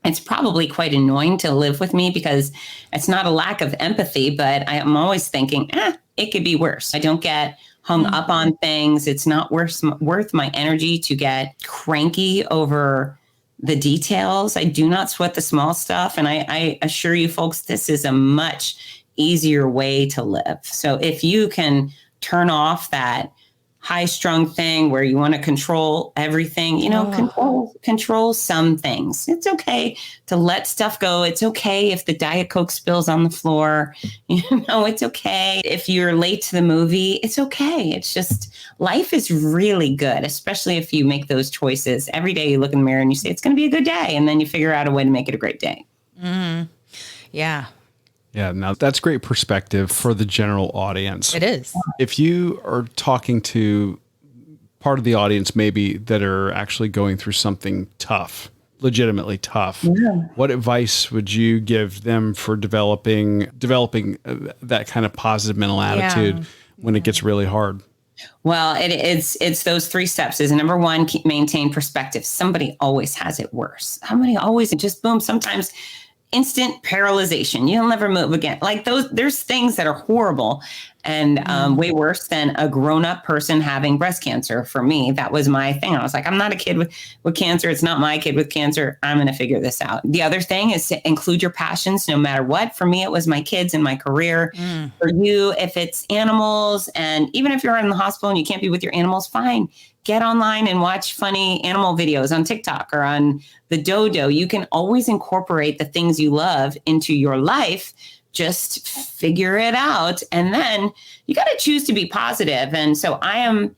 it's probably quite annoying to live with me, because it's not a lack of empathy, but I'm always thinking, it could be worse. I don't get hung up on things. It's not worth my energy to get cranky over the details. I do not sweat the small stuff. And I assure you folks, this is a much easier way to live. So if you can turn off that high strung thing where you want to control everything, control some things. It's okay to let stuff go. It's okay if the Diet Coke spills on the floor. It's okay if you're late to the movie. It's okay. It's just life is really good, especially if you make those choices. Every day you look in the mirror and you say, it's going to be a good day. And then you figure out a way to make it a great day. Mm-hmm. Yeah. Yeah, now that's great perspective for the general audience. It is. If you are talking to part of the audience maybe that are actually going through something tough, legitimately tough, what advice would you give them for developing that kind of positive mental attitude when it gets really hard? Well, it's those 3 steps. Is number 1, maintain perspective. Somebody always has it worse. Somebody always just boom. Sometimes instant paralyzation. You'll never move again. Like there's things that are horrible and way worse than a grown-up person having breast cancer. For me, that was my thing. I was like, I'm not a kid with cancer. It's not my kid with cancer. I'm going to figure this out. The other thing is to include your passions no matter what. For me, it was my kids and my career. For you, if it's animals, and even if you're in the hospital and you can't be with your animals, fine. Get online and watch funny animal videos on TikTok or on the Dodo. You can always incorporate the things you love into your life. Just figure it out. And then you got to choose to be positive. And so I'm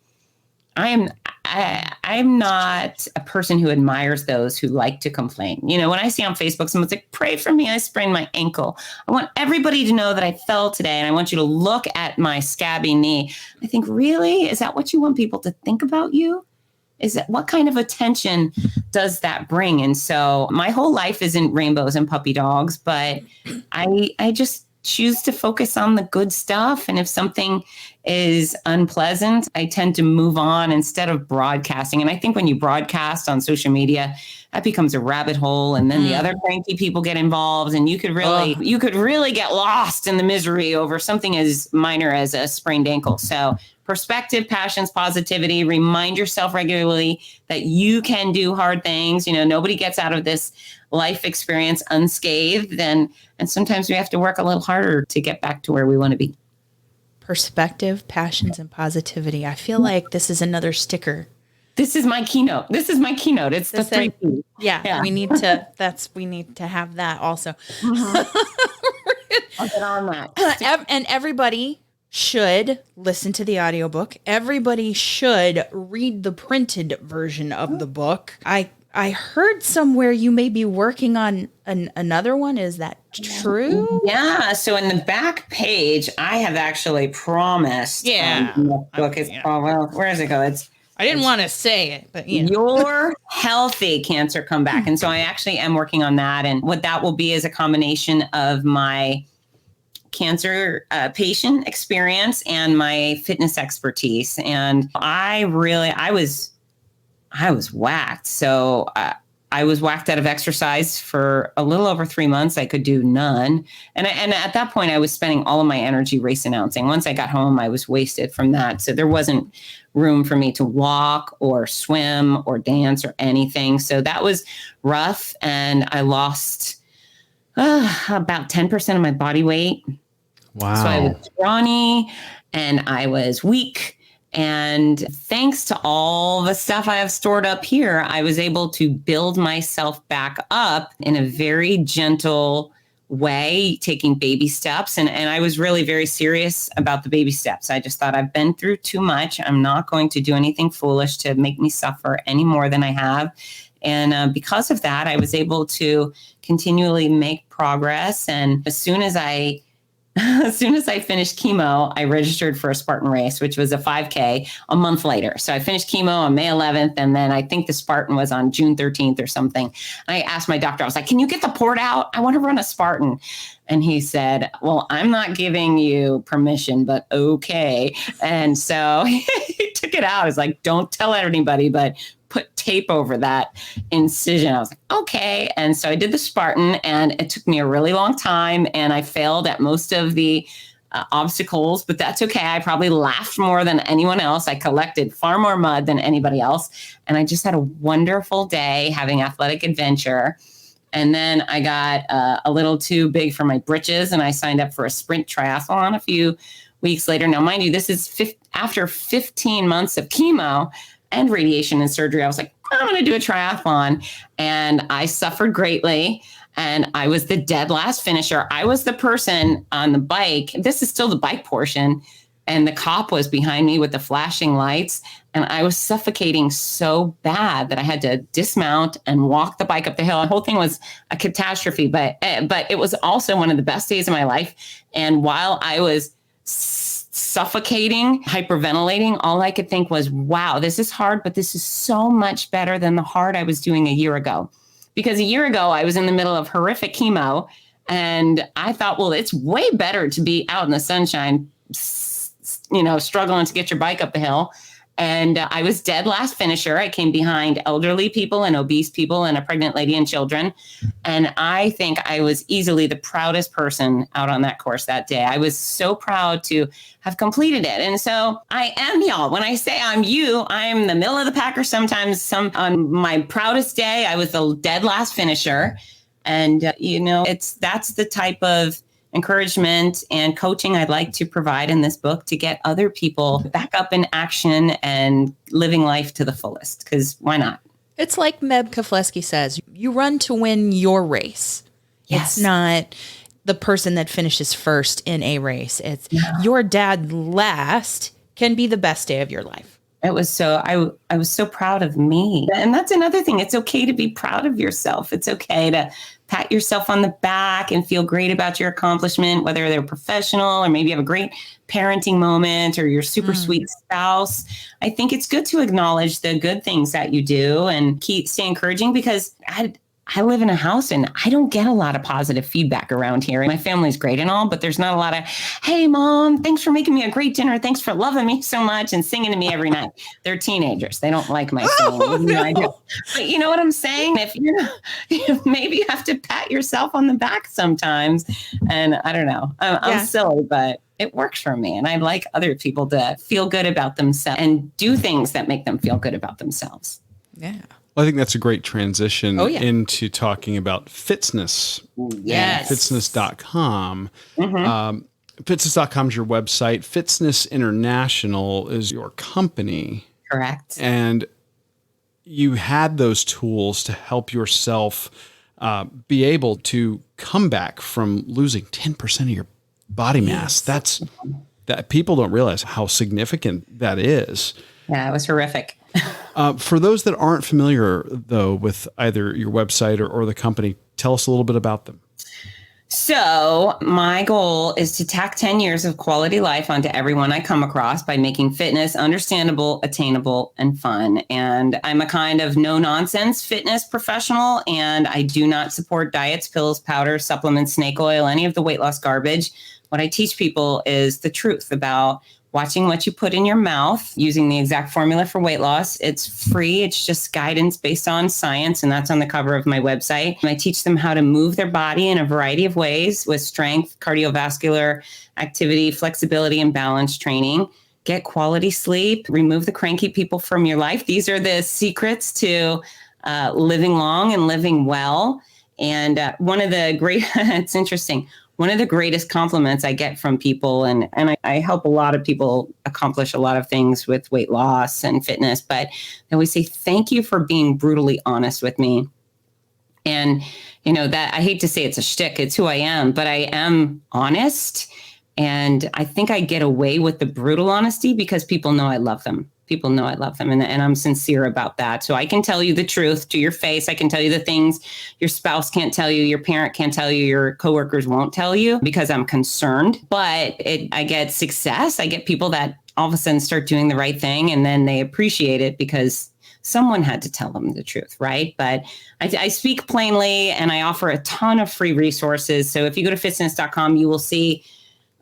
not a person who admires those who like to complain. When I see on Facebook, someone's like, pray for me, I sprained my ankle. I want everybody to know that I fell today. And I want you to look at my scabby knee. I think, really? Is that what you want people to think about you? What kind of attention does that bring? And so my whole life isn't rainbows and puppy dogs, but I just choose to focus on the good stuff. And if something is unpleasant, I tend to move on instead of broadcasting. And I think when you broadcast on social media, that becomes a rabbit hole. And then the other cranky people get involved, and you could really get lost in the misery over something as minor as a sprained ankle. So perspective, passions, positivity, remind yourself regularly that you can do hard things. Nobody gets out of this life experience unscathed. And sometimes we have to work a little harder to get back to where we want to be. Perspective, passions, and positivity. I feel like this is another sticker. This is my keynote. It's the 3 P's. Yeah. We need to have that also. I'll get on that. And everybody should listen to the audiobook. Everybody should read the printed version of the book. I heard somewhere you may be working on another one. Is that true? Yeah. So in the back page, I have actually promised. Yeah. The book is where does it go? I didn't want to say it, but Your Healthy Cancer Comeback. And so I actually am working on that. And what that will be is a combination of my cancer patient experience and my fitness expertise. And I was whacked. So I was whacked out of exercise for a little over 3 months. I could do none. And at that point, I was spending all of my energy race announcing. Once I got home, I was wasted from that. So there wasn't room for me to walk or swim or dance or anything. So that was rough. And I lost about 10% of my body weight. Wow. So I was scrawny and I was weak. And thanks to all the stuff I have stored up here, I was able to build myself back up in a very gentle way, taking baby steps. And I was really very serious about the baby steps. I just thought, I've been through too much. I'm not going to do anything foolish to make me suffer any more than I have. And because of that, I was able to continually make progress. And as soon as I finished chemo, I registered for a Spartan race, which was a 5K a month later. So I finished chemo on May 11th. And then I think the Spartan was on June 13th or something. And I asked my doctor, I was like, can you get the port out? I want to run a Spartan. And he said, well, I'm not giving you permission, but okay. And so he took it out. He's like, don't tell anybody, but put tape over that incision. I was like, okay. And so I did the Spartan, and it took me a really long time, and I failed at most of the obstacles, but that's okay. I probably laughed more than anyone else. I collected far more mud than anybody else. And I just had a wonderful day having athletic adventure. And then I got a little too big for my britches, and I signed up for a sprint triathlon a few weeks later. Now, mind you, this is after 15 months of chemo and radiation and surgery. I was like, I'm going to do a triathlon. And I suffered greatly. And I was the dead last finisher. I was the person on the bike. This is still the bike portion. And the cop was behind me with the flashing lights. And I was suffocating so bad that I had to dismount and walk the bike up the hill. The whole thing was a catastrophe, but it was also one of the best days of my life. And while I was suffocating, hyperventilating, all I could think was, wow, this is hard, but this is so much better than the hard I was doing a year ago. Because a year ago, I was in the middle of horrific chemo, and I thought, well, it's way better to be out in the sunshine, struggling to get your bike up the hill. And I was dead last finisher. I came behind elderly people and obese people and a pregnant lady and children. And I think I was easily the proudest person out on that course that day. I was so proud to have completed it. And so I am, y'all. When I say I'm you, I'm the middle of the pack, or sometimes on my proudest day, I was the dead last finisher. And, that's the type of encouragement and coaching I'd like to provide in this book to get other people back up in action and living life to the fullest. Because why not? It's like Meb Keflezighi says, you run to win your race. Yes. It's not the person that finishes first in a race. It's your dad last can be the best day of your life. It was I was so proud of me. And that's another thing. It's okay to be proud of yourself. It's okay to pat yourself on the back and feel great about your accomplishment, whether they're professional or maybe you have a great parenting moment or your super sweet spouse. I think it's good to acknowledge the good things that you do and stay encouraging, because I live in a house and I don't get a lot of positive feedback around here. My family's great and all, but there's not a lot of, hey, Mom, thanks for making me a great dinner. Thanks for loving me so much and singing to me every night. They're teenagers. They don't like my singing. Oh, no. I do. But you know what I'm saying? If maybe you have to pat yourself on the back sometimes. And I don't know. I'm silly, but it works for me. And I like other people to feel good about themselves and do things that make them feel good about themselves. Yeah. Well, I think that's a great transition into talking about Fitzness. Yes. Fitzness.com. Fitzness.com is your website. Fitzness International is your company. Correct. And you had those tools to help yourself be able to come back from losing 10% of your body mass. That people don't realize how significant that is. Yeah, it was horrific. For those that aren't familiar, though, with either your website or the company, tell us a little bit about them. So my goal is to tack 10 years of quality life onto everyone I come across by making fitness understandable, attainable, and fun. And I'm a kind of no-nonsense fitness professional, and I do not support diets, pills, powder, supplements, snake oil, any of the weight loss garbage. What I teach people is the truth about watching what you put in your mouth, using the exact formula for weight loss. It's free. It's just guidance based on science. And that's on the cover of my website. And I teach them how to move their body in a variety of ways with strength, cardiovascular activity, flexibility, and balance training. Get quality sleep, remove the cranky people from your life. These are the secrets to living long and living well. And it's interesting. One of the greatest compliments I get from people, and I help a lot of people accomplish a lot of things with weight loss and fitness, but they always say, thank you for being brutally honest with me. And, that I hate to say it's a shtick, it's who I am, but I am honest. And I think I get away with the brutal honesty because people know I love them. People know I love them, and I'm sincere about that. So I can tell you the truth to your face. I can tell you the things your spouse can't tell you, your parent can't tell you, your coworkers won't tell you, because I'm concerned. But I get success. I get people that all of a sudden start doing the right thing, and then they appreciate it because someone had to tell them the truth, right? But I speak plainly, and I offer a ton of free resources. So if you go to fitzness.com, you will see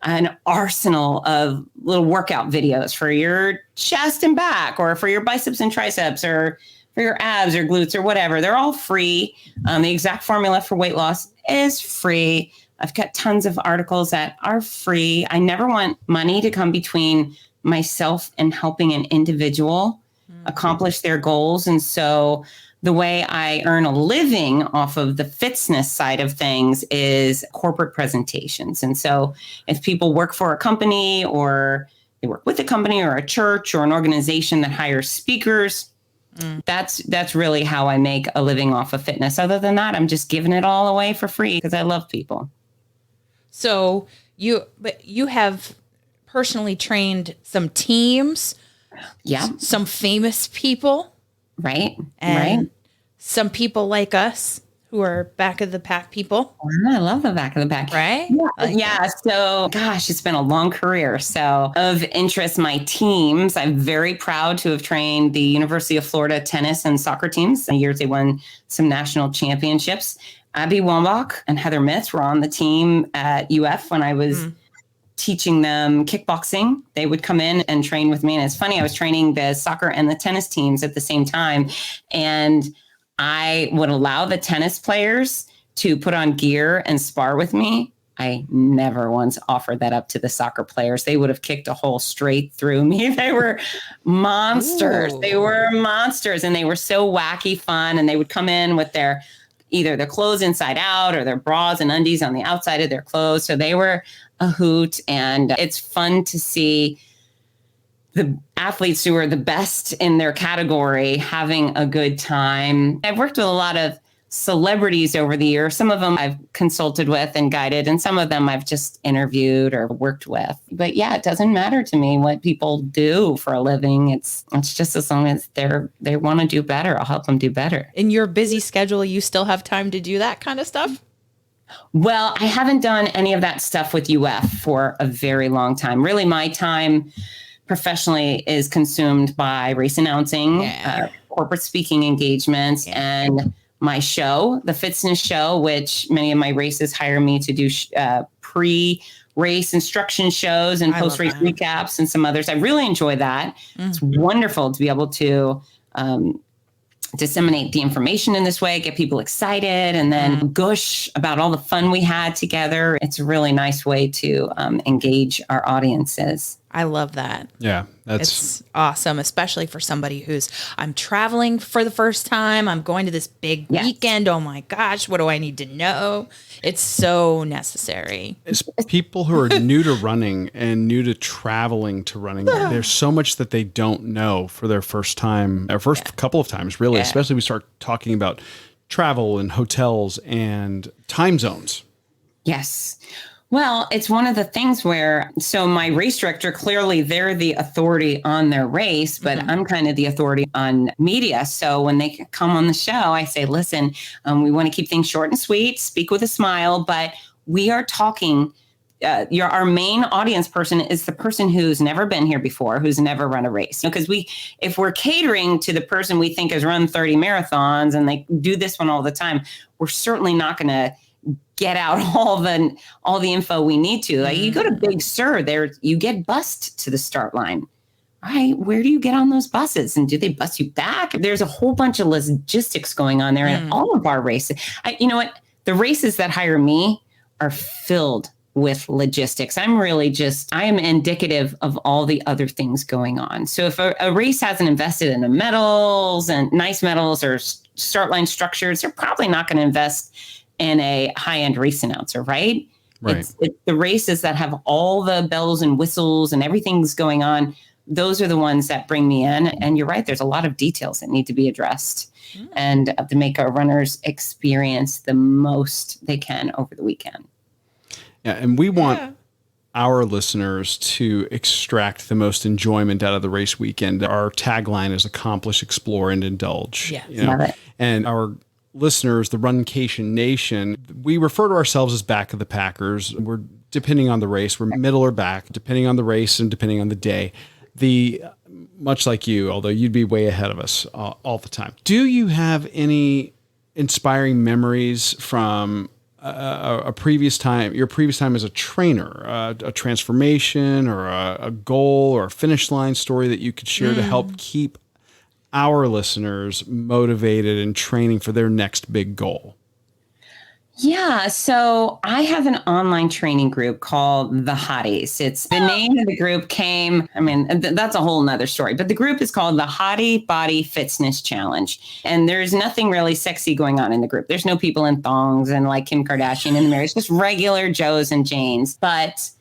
an arsenal of little workout videos for your chest and back, or for your biceps and triceps, or for your abs or glutes or whatever. They're all free. The exact formula for weight loss is free. I've got tons of articles that are free. I never want money to come between myself and helping an individual accomplish their goals. And so the way I earn a living off of the fitness side of things is corporate presentations. And so if people work for a company or they work with a company or a church or an organization that hires speakers, that's really how I make a living off of fitness. Other than that, I'm just giving it all away for free because I love people. So you have personally trained some teams, some famous people. Right. And some people like us who are back of the pack people. I love the back of the pack. Right? Yeah. So, gosh, it's been a long career. So of interest, my teams, I'm very proud to have trained the University of Florida tennis and soccer teams. In years they won some national championships. Abby Wambach and Heather Mitz were on the team at UF when I was teaching them kickboxing. They would come in and train with me. And it's funny, I was training the soccer and the tennis teams at the same time. And I would allow the tennis players to put on gear and spar with me. I never once offered that up to the soccer players. They would have kicked a hole straight through me. They were monsters. Ooh. They were monsters. And they were so wacky fun. And they would come in with either their clothes inside out or their bras and undies on the outside of their clothes. So they were a hoot. And it's fun to see the athletes who are the best in their category having a good time. I've worked with a lot of celebrities over the years. Some of them I've consulted with and guided, and some of them I've just interviewed or worked with. But yeah, it doesn't matter to me what people do for a living. It's just as long as they want to do better, I'll help them do better. In your busy schedule, you still have time to do that kind of stuff? Well, I haven't done any of that stuff with UF for a very long time. Really, my time professionally is consumed by race announcing, corporate speaking engagements, and my show, the Fitness Show, which many of my races hire me to do pre-race instruction shows and post-race recaps and some others. I really enjoy that. It's wonderful to be able to disseminate the information in this way, get people excited, and then gush about all the fun we had together. It's a really nice way to engage our audiences. I love that. Yeah, it's awesome, especially for somebody I'm traveling for the first time. I'm going to this big weekend. Oh my gosh, what do I need to know? It's so necessary. It's people who are new to running and new to traveling to running. There's so much that they don't know for their first time, or first couple of times, really, especially we start talking about travel and hotels and time zones. Yes. Well, it's one of the things so my race director, clearly they're the authority on their race, but I'm kind of the authority on media. So when they come on the show, I say, listen, we want to keep things short and sweet, speak with a smile, but we are talking, our main audience person is the person who's never been here before, who's never run a race. Because if we're catering to the person we think has run 30 marathons and they do this one all the time, we're certainly not going to get out all the info we need to. Like you go to Big Sur, you get bussed to the start line. All right, where do you get on those buses? And do they bus you back? There's a whole bunch of logistics going on there in all of our races. You know what? The races that hire me are filled with logistics. I am indicative of all the other things going on. So if a race hasn't invested in the medals and nice medals or start line structures, they're probably not going to invest in a high-end race announcer, right? It's the races that have all the bells and whistles and everything's going on. Those are the ones that bring me in. And you're right, there's a lot of details that need to be addressed and to make our runners experience the most they can over the weekend. Yeah, and we want our listeners to extract the most enjoyment out of the race weekend. Our tagline is accomplish, explore, and indulge. Yeah, love it. And our listeners, the Runcation Nation, we refer to ourselves as back of the packers. We're depending on the race, we're middle or back, depending on the race and depending on the day. Much like you, although you'd be way ahead of us all the time. Do you have any inspiring memories from your previous time as a trainer, a transformation or a goal or a finish line story that you could share to help keep our listeners motivated and training for their next big goal? Yeah, so I have an online training group called The Hotties. It's the name of the group that's a whole nother story, but the group is called the Hottie Body Fitness Challenge. And there's nothing really sexy going on in the group. There's no people in thongs and like Kim Kardashian in the mirror. It's just regular Joes and Janes. But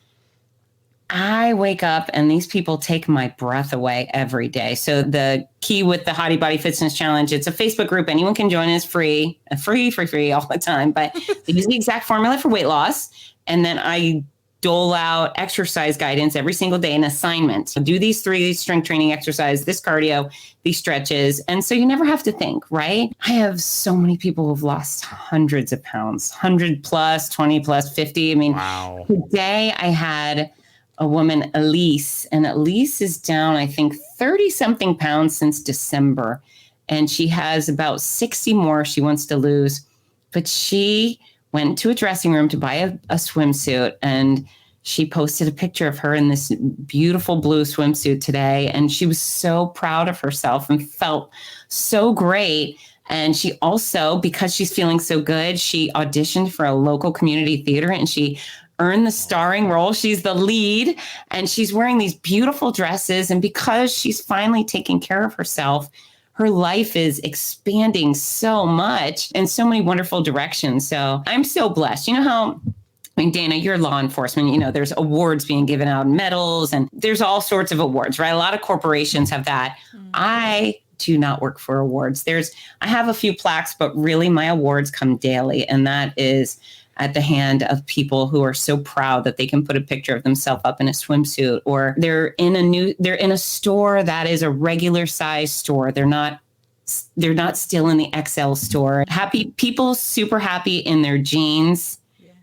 I wake up and these people take my breath away every day. So the key with the Hottie Body Fitness Challenge, it's a Facebook group. Anyone can join. It's free all the time. But they use the exact formula for weight loss. And then I dole out exercise guidance every single day, an assignment. So do these 3 strength training exercises, this cardio, these stretches. And so you never have to think, right? I have so many people who've lost hundreds of pounds, 100 plus, 20 plus, 50. Wow. Today I had a woman, Elise, and Elise is down, I think, 30 something pounds since December. And she has about 60 more she wants to lose. But she went to a dressing room to buy a swimsuit, and she posted a picture of her in this beautiful blue swimsuit today. And she was so proud of herself and felt so great. And she also, because she's feeling so good, she auditioned for a local community theater and she earned the starring role. She's the lead and she's wearing these beautiful dresses. And because she's finally taking care of herself, her life is expanding so much in so many wonderful directions. So I'm so blessed. You know how, Dana, you're law enforcement, there's awards being given out, medals, and there's all sorts of awards, right? A lot of corporations have that. I do not work for awards. I have a few plaques, but really my awards come daily. And that is at the hand of people who are so proud that they can put a picture of themselves up in a swimsuit, or they're in a store that is a regular size store. They're not still in the XL store. Happy people, super happy in their jeans.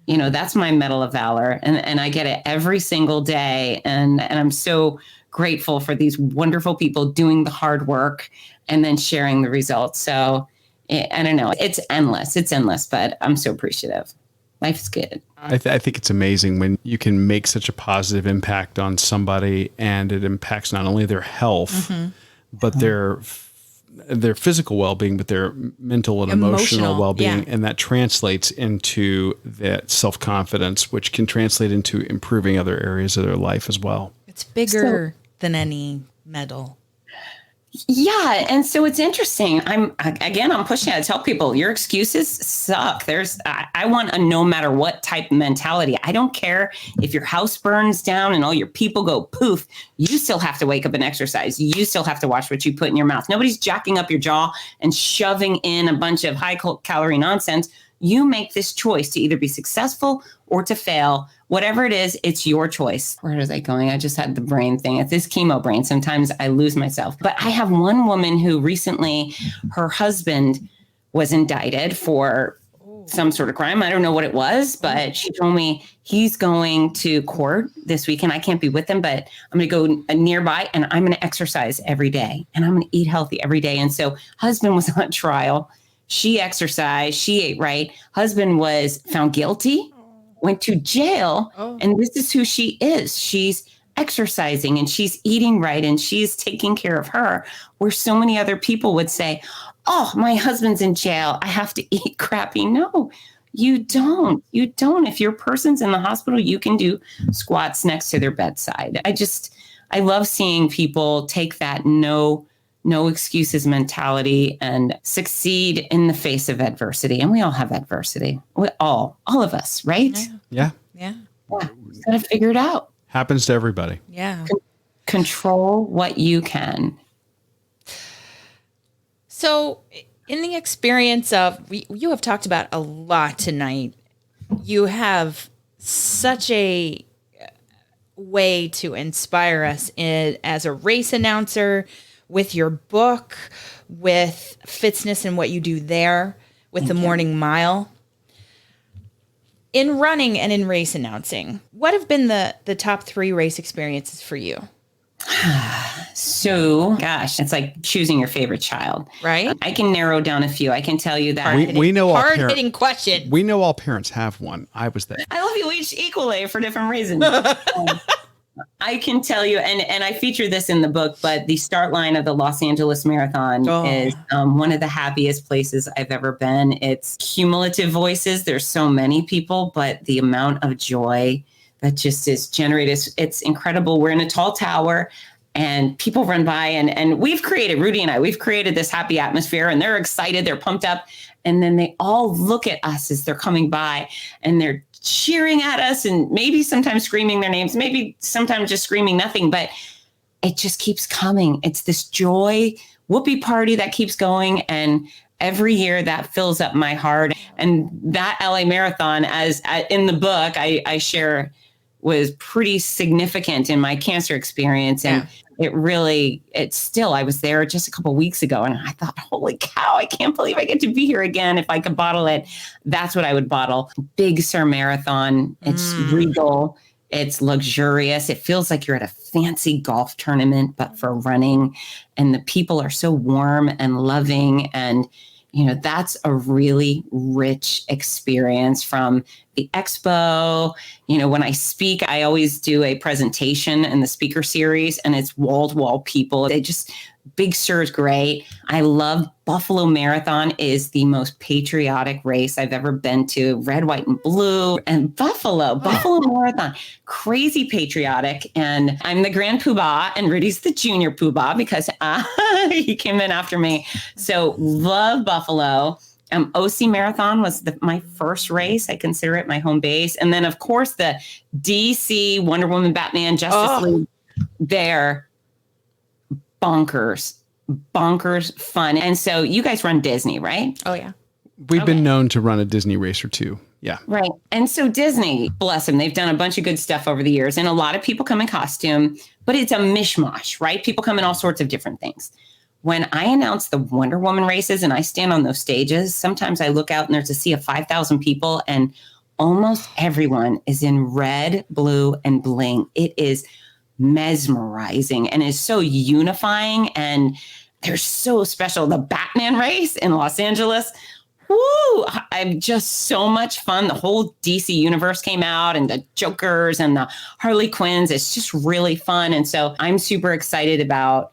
That's my Medal of Valor. And I get it every single day. And I'm so grateful for these wonderful people doing the hard work and then sharing the results. So I don't know, it's endless, but I'm so appreciative. Life's good. I think it's amazing when you can make such a positive impact on somebody and it impacts not only their health, but their physical well-being, but their mental and emotional well-being. Yeah. And that translates into that self-confidence, which can translate into improving other areas of their life as well. It's bigger than any medal. Yeah. And so it's interesting. I'm pushing it. I tell people your excuses suck. I want a no matter what type mentality. I don't care if your house burns down and all your people go poof. You still have to wake up and exercise. You still have to watch what you put in your mouth. Nobody's jacking up your jaw and shoving in a bunch of high calorie nonsense. You make this choice to either be successful or to fail. Whatever it is, it's your choice. Where is I going? I just had the brain thing. It's this chemo brain. Sometimes I lose myself. But I have one woman who recently, her husband was indicted for some sort of crime. I don't know what it was, but she told me he's going to court this weekend. I can't be with him, but I'm going to go nearby and I'm going to exercise every day and I'm going to eat healthy every day. And so husband was on trial. She exercised, she ate right. Husband was found guilty, went to jail. And this is who she is. She's exercising and she's eating right and she's taking care of her, where so many other people would say, oh, my husband's in jail, I have to eat crappy. No, you don't. You don't. If your person's in the hospital, you can do squats next to their bedside. I love seeing people take that no excuses mentality and succeed in the face of adversity. And we all have adversity. All of us, right? Yeah. Just gotta figure it out. Happens to everybody. Yeah. Control what you can. So in the experience of, you have talked about a lot tonight. You have such a way to inspire us as a race announcer, with your book, with Fitzness and what you do there, with the Morning Mile. In running and in race announcing, what have been the top 3 race experiences for you? So, gosh, it's like choosing your favorite child. Right? I can narrow down a few. I can tell you that. We know hard-hitting question. We know all parents have one. I was there. I love you each equally for different reasons. I can tell you, and I feature this in the book, but the start line of the Los Angeles Marathon is one of the happiest places I've ever been. It's cumulative voices. There's so many people, but the amount of joy that just is generated, it's incredible. We're in a tall tower and people run by and we've created, Rudy and I, we've created this happy atmosphere and they're excited, they're pumped up. And then they all look at us as they're coming by and they're cheering at us and maybe sometimes screaming their names, maybe sometimes just screaming nothing, but it just keeps coming. It's this joy whoopee party that keeps going. And every year that fills up my heart. And that LA Marathon, as in the book, I share, was pretty significant in my cancer experience. And it's still, I was there just a couple of weeks ago and I thought, holy cow, I can't believe I get to be here again. If I could bottle it, that's what I would bottle. Big Sur Marathon. It's regal. It's luxurious. It feels like you're at a fancy golf tournament, but for running. And the people are so warm and loving. And, that's a really rich experience from the expo. When I speak, I always do a presentation in the speaker series and it's wall to wall people. Big Sur is great. I love Buffalo Marathon is the most patriotic race I've ever been to. Red, white, and blue. And Buffalo Marathon, crazy patriotic. And I'm the grand poobah and Rudy's the junior poobah because he came in after me. So love Buffalo. OC Marathon was my first race. I consider it my home base. And then, of course, the DC Wonder Woman, Batman, Justice League, they're bonkers fun. And so you guys run Disney, right? Oh, yeah. We've been known to run a Disney race or two. Yeah. Right. And so Disney, bless them, they've done a bunch of good stuff over the years. And a lot of people come in costume, but it's a mishmash, right? People come in all sorts of different things. When I announce the Wonder Woman races and I stand on those stages, sometimes I look out and there's a sea of 5,000 people and almost everyone is in red, blue, and bling. It is mesmerizing and is so unifying and they're so special. The Batman race in Los Angeles, woo! I'm just so much fun. The whole DC universe came out and the Jokers and the Harley Quinns. It's just really fun. And so I'm super excited about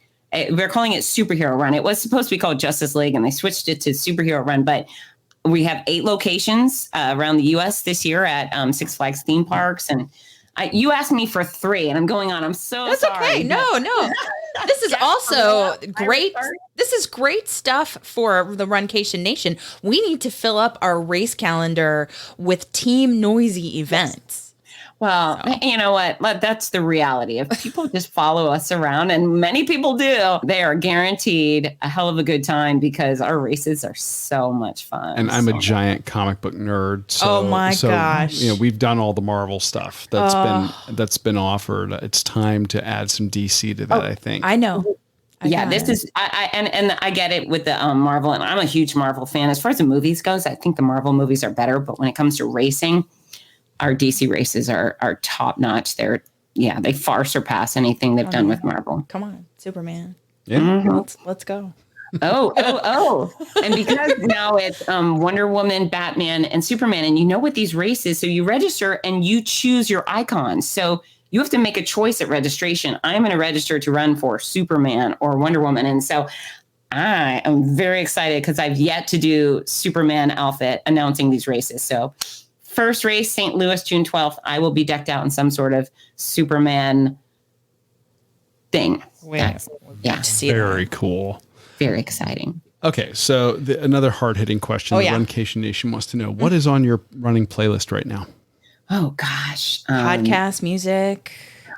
we're calling it Superhero Run. It was supposed to be called Justice League and they switched it to Superhero Run, but we have 8 locations around the U.S. this year at Six Flags theme parks. And you asked me for 3 and I'm going on. I'm so That's sorry. Okay. No. This is also great. This is great stuff for the Runcation Nation. We need to fill up our race calendar with team noisy events. Well, you know what? That's the reality. If people just follow us around, and many people do, they are guaranteed a hell of a good time because our races are so much fun. And I'm a giant comic book nerd. So, gosh. We've done all the Marvel stuff that's been offered. It's time to add some DC to that, I think. I know. This is and I get it with the Marvel, and I'm a huge Marvel fan. As far as the movies goes, I think the Marvel movies are better, but when it comes to racing, our DC races are top notch. They far surpass anything they've done with Marvel. Come on, Superman. Yeah. Mm-hmm. Let's go. Oh. And because now it's Wonder Woman, Batman, and Superman, and with these races, so you register and you choose your icons. So you have to make a choice at registration. I'm going to register to run for Superman or Wonder Woman. And so I am very excited because I've yet to do Superman outfit announcing these races. So first race, St. Louis, June 12th, I will be decked out in some sort of Superman thing. Very cool. Very exciting. Okay, so another hard-hitting question the Runcation Nation wants to know. What is on your running playlist right now? Oh, gosh. Podcast, music.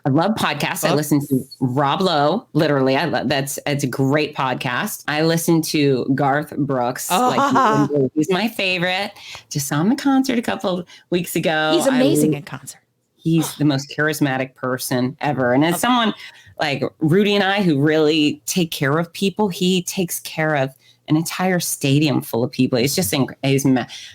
I love podcasts. I listen to Rob Lowe. Literally, it's a great podcast. I listen to Garth Brooks. He's my favorite. Just saw him in concert a couple of weeks ago. He's amazing in concert. He's the most charismatic person ever. And as someone like Rudy and I who really take care of people, he takes care of an entire stadium full of people. It's just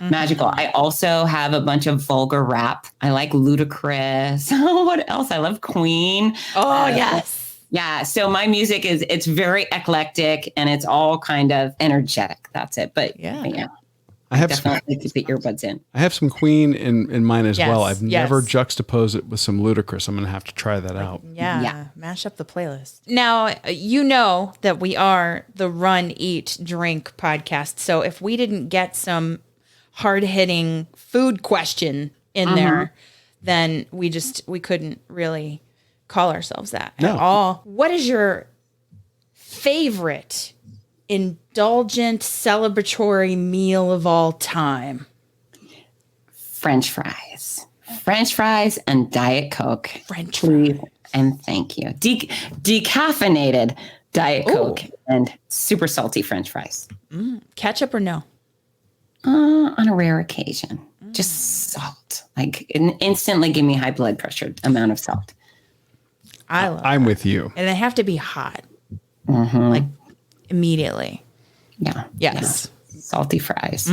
magical. I also have a bunch of vulgar rap. I like Ludacris. What else? I love Queen. Yes. Yeah. So my music it's very eclectic and it's all kind of energetic. That's it. But yeah. I have some, definitely keep the earbuds in. I have some Queen in mine as well. Yes, I've never juxtaposed it with some Ludacris. I'm going to have to try that out. Yeah, mash up the playlist. Now, you know that we are the Run, Eat, Drink podcast. So if we didn't get some hard-hitting food question in there, then we couldn't really call ourselves that at all. What is your favorite indulgent celebratory meal of all time? French fries and Diet Coke. French Please fries. and thank you. Decaffeinated Diet Coke and super salty French fries. Ketchup or no? On a rare occasion. Just salt. Like instantly give me high blood pressure amount of salt. I'm with you. And they have to be hot. Like immediately. Yeah. Yes. Yeah. Salty fries.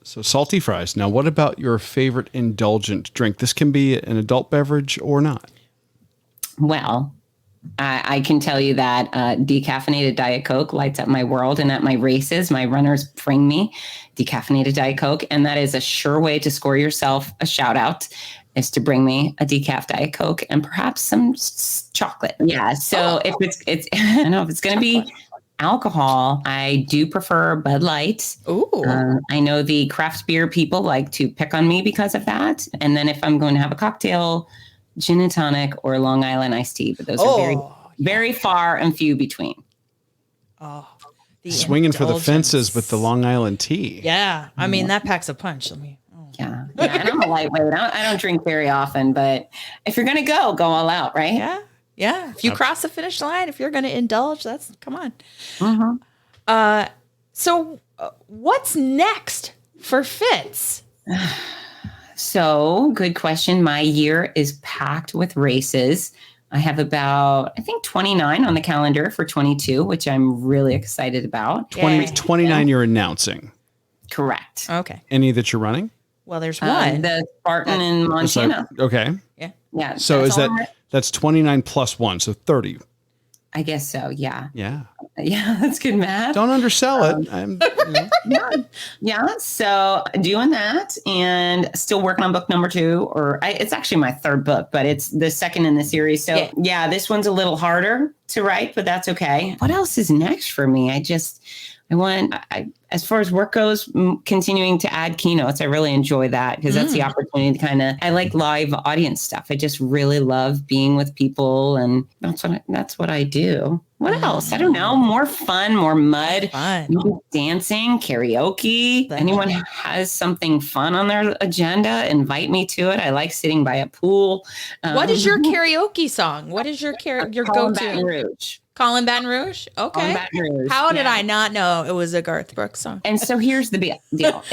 So salty fries. Now, what about your favorite indulgent drink? This can be an adult beverage or not. Well, I can tell you that decaffeinated Diet Coke lights up my world. And at my races, my runners bring me decaffeinated Diet Coke. And that is a sure way to score yourself a shout out, is to bring me a decaf Diet Coke and perhaps some chocolate. Yeah. So if it's I know if it's going to be alcohol, I do prefer Bud Light. Ooh. I know the craft beer people like to pick on me because of that. And then if I'm going to have a cocktail, gin and tonic or Long Island iced tea. But those are very, very far and few between. Swinging for the fences with the Long Island tea. Yeah. I mean, that packs a punch. Yeah. And I'm a lightweight. I don't drink very often, but if you're going to go all out, right? Yeah. Yeah. If you cross the finish line, if you're going to indulge, come on. So what's next for Fitz? So good question. My year is packed with races. I have about, I think 29 on the calendar for 22, which I'm really excited about. 29 you're announcing. Correct. Okay. Any that you're running? Well, there's one. The Spartan in Montana. Okay. Yeah. So that's 29 plus 1, so 30. I guess so. Yeah. Yeah. Yeah, that's good math. Don't undersell it. Yeah. So doing that and still working on book number 2, it's actually my 3rd book, but it's the 2nd in the series. So yeah, this one's a little harder to write, but that's okay. What else is next for me? As far as work goes, continuing to add keynotes. I really enjoy that because that's the opportunity to I like live audience stuff. I just really love being with people, and that's what I do. What else? I don't know. More fun, more mud, maybe dancing, karaoke. Anyone has something fun on their agenda, invite me to it. I like sitting by a pool. What is your karaoke song? What is your go-to? Baton Rouge. Colin Baton Rouge? Okay. Baton Rouge. How did I not know it was a Garth Brooks song? And so here's the deal.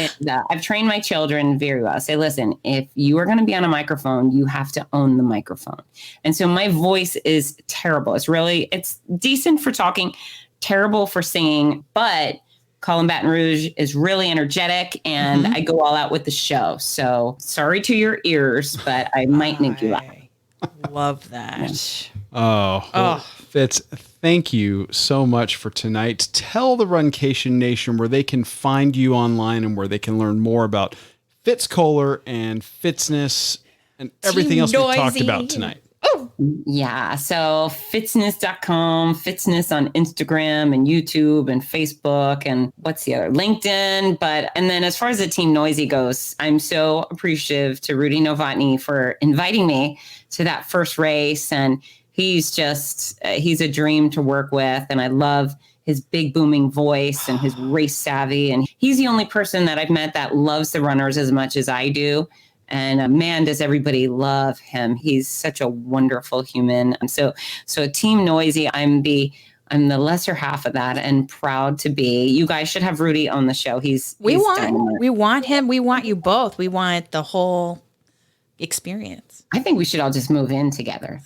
I've trained my children very well. I say, listen, if you are going to be on a microphone, you have to own the microphone. And so my voice is terrible. It's decent for talking, terrible for singing, but Colin Baton Rouge is really energetic and I go all out with the show. So sorry to your ears, but I might make you laugh. Love that. Fitz, thank you so much for tonight. Tell the Runcation Nation where they can find you online and where they can learn more about Fitz Kohler and Fitzness and everything else we talked about tonight. Yeah. So fitzness.com, Fitzness on Instagram and YouTube and Facebook and what's the other? LinkedIn. And then as far as the Team Noisy goes, I'm so appreciative to Rudy Novotny for inviting me to that first race. And he's a dream to work with. And I love his big booming voice and his race savvy. And he's the only person that I've met that loves the runners as much as I do. And man, does everybody love him. He's such a wonderful human. And so Team Noisy, I'm the lesser half of that and proud to be. You guys should have Rudy on the show. We want him. We want you both. We want the whole experience. I think we should all just move in together.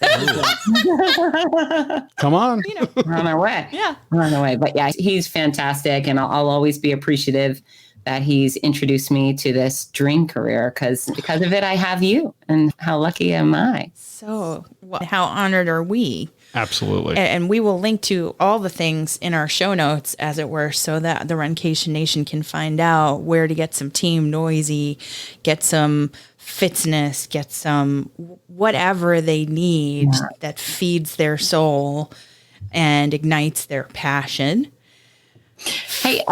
Come on. We're on our way. Yeah. We're on our way. But yeah, he's fantastic. And I'll always be appreciative that he's introduced me to this dream career because of it, I have you. And how lucky am I? So how honored are we Absolutely. And we will link to all the things in our show notes, as it were, so that the Runcation Nation can find out where to get some Team Noisy, get some fitness, get some whatever they need that feeds their soul and ignites their passion. Hey,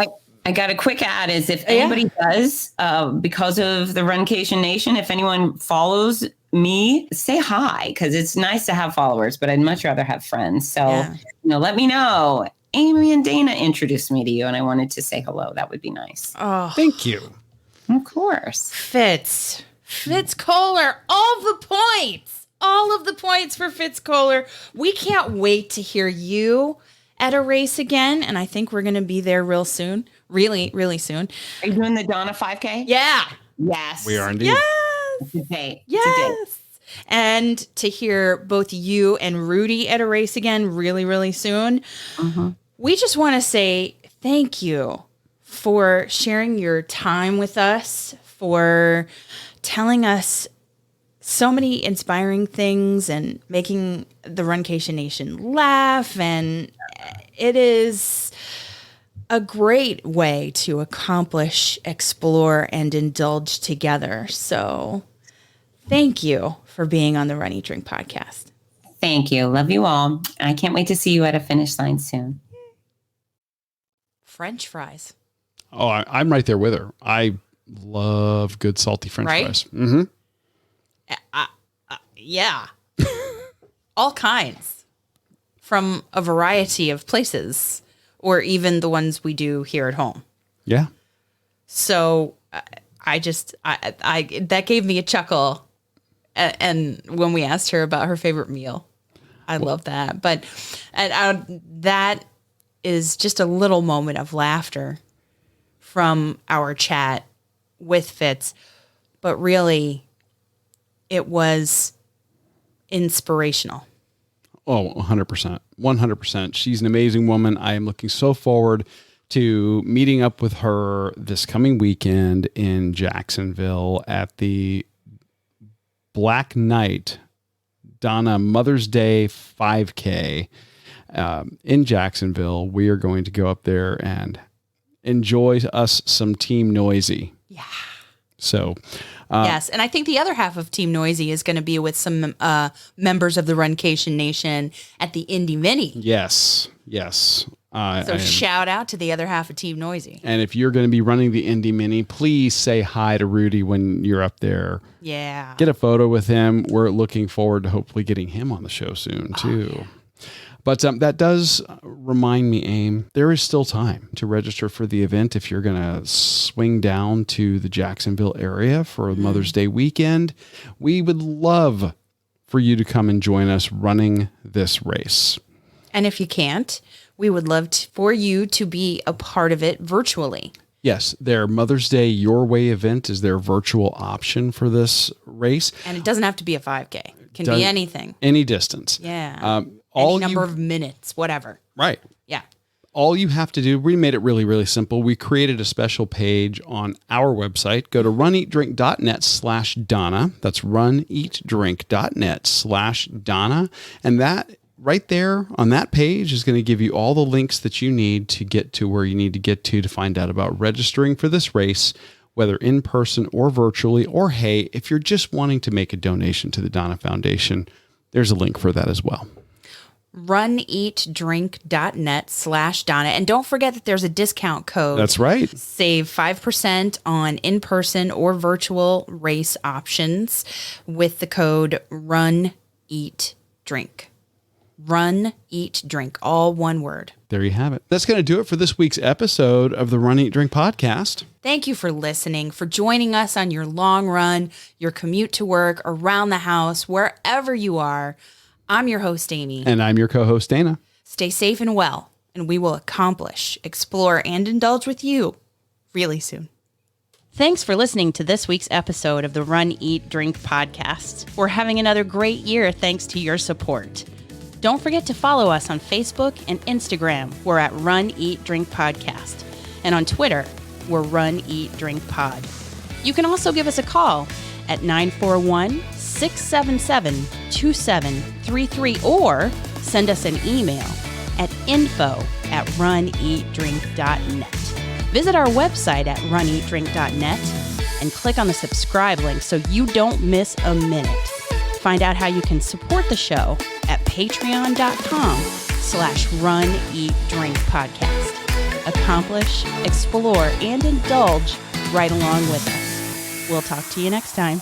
I got a quick ad is if anybody does, because of the Runcation Nation, if anyone follows me, say hi, because it's nice to have followers, but I'd much rather have friends. So, let me know. Amy and Dana introduced me to you, and I wanted to say hello. That would be nice. Oh, thank you. Of course. Fitz Kohler, all of the points for Fitz Kohler. We can't wait to hear you at a race again, and I think we're going to be there real soon. Really, really soon. Are you doing the Donna 5K? Yeah. Yes. We are indeed. Yes. It's a date. Yes. And to hear both you and Rudy at a race again really, really soon. Mm-hmm. We just want to say thank you for sharing your time with us, for telling us so many inspiring things and making the Runcation Nation laugh. And it is a great way to accomplish, explore, and indulge together. So thank you for being on the Run, Eat, Drink podcast. Thank you. Love you all. I can't wait to see you at a finish line soon. French fries. Oh, I'm right there with her. I love good salty French fries. Mm-hmm. Yeah. All kinds. From a variety of places, or even the ones we do here at home. Yeah. So I that gave me a chuckle. And when we asked her about her favorite meal, I love that. But that is just a little moment of laughter from our chat with Fitz. But really, it was inspirational. Oh, 100%. 100%. She's an amazing woman. I am looking so forward to meeting up with her this coming weekend in Jacksonville at the Black Knight Donna Mother's Day 5K in Jacksonville. We are going to go up there and enjoy us some Team Noisy. Yeah. So, yes. And I think the other half of Team Noisy is going to be with some members of the Runcation Nation at the Indy Mini. Yes. Yes. So shout out to the other half of Team Noisy. And if you're going to be running the Indy Mini, please say hi to Rudy when you're up there. Yeah. Get a photo with him. We're looking forward to hopefully getting him on the show soon, too. Oh, yeah. But that does remind me, Aim, there is still time to register for the event if you're going to swing down to the Jacksonville area for Mother's Day weekend. We would love for you to come and join us running this race. And if you can't, we would love for you to be a part of it virtually. Yes, their Mother's Day Your Way event is their virtual option for this race. And it doesn't have to be a 5K. It can be anything. Any distance. Yeah. Any number of minutes, whatever. Right. Yeah. All you have to do, we made it really, really simple. We created a special page on our website. Go to runeatdrink.net/Donna. That's runeatdrink.net/Donna. And that right there on that page is going to give you all the links that you need to get to where you need to get to find out about registering for this race, whether in person or virtually, or hey, if you're just wanting to make a donation to the Donna Foundation, there's a link for that as well. runeatdrink.net/Donna. And don't forget that there's a discount code. That's right. Save 5% on in-person or virtual race options with the code RUNEATDRINK. Run, eat, drink, all one word. There you have it. That's going to do it for this week's episode of the Run, Eat, Drink podcast. Thank you for listening, for joining us on your long run, your commute to work, around the house, wherever you are. I'm your host, Amy. And I'm your co-host, Dana. Stay safe and well, and we will accomplish, explore, and indulge with you really soon. Thanks for listening to this week's episode of the Run, Eat, Drink podcast. We're having another great year thanks to your support. Don't forget to follow us on Facebook and Instagram. We're at Run, Eat, Drink Podcast. And on Twitter, we're Run, Eat, Drink Pod. You can also give us a call at 941-677-2733 or send us an email at info@runeatdrink.net. Visit our website at runeatdrink.net and click on the subscribe link so you don't miss a minute. Find out how you can support the show at patreon.com/runeatdrinkpodcast. Accomplish, explore, and indulge right along with us. We'll talk to you next time.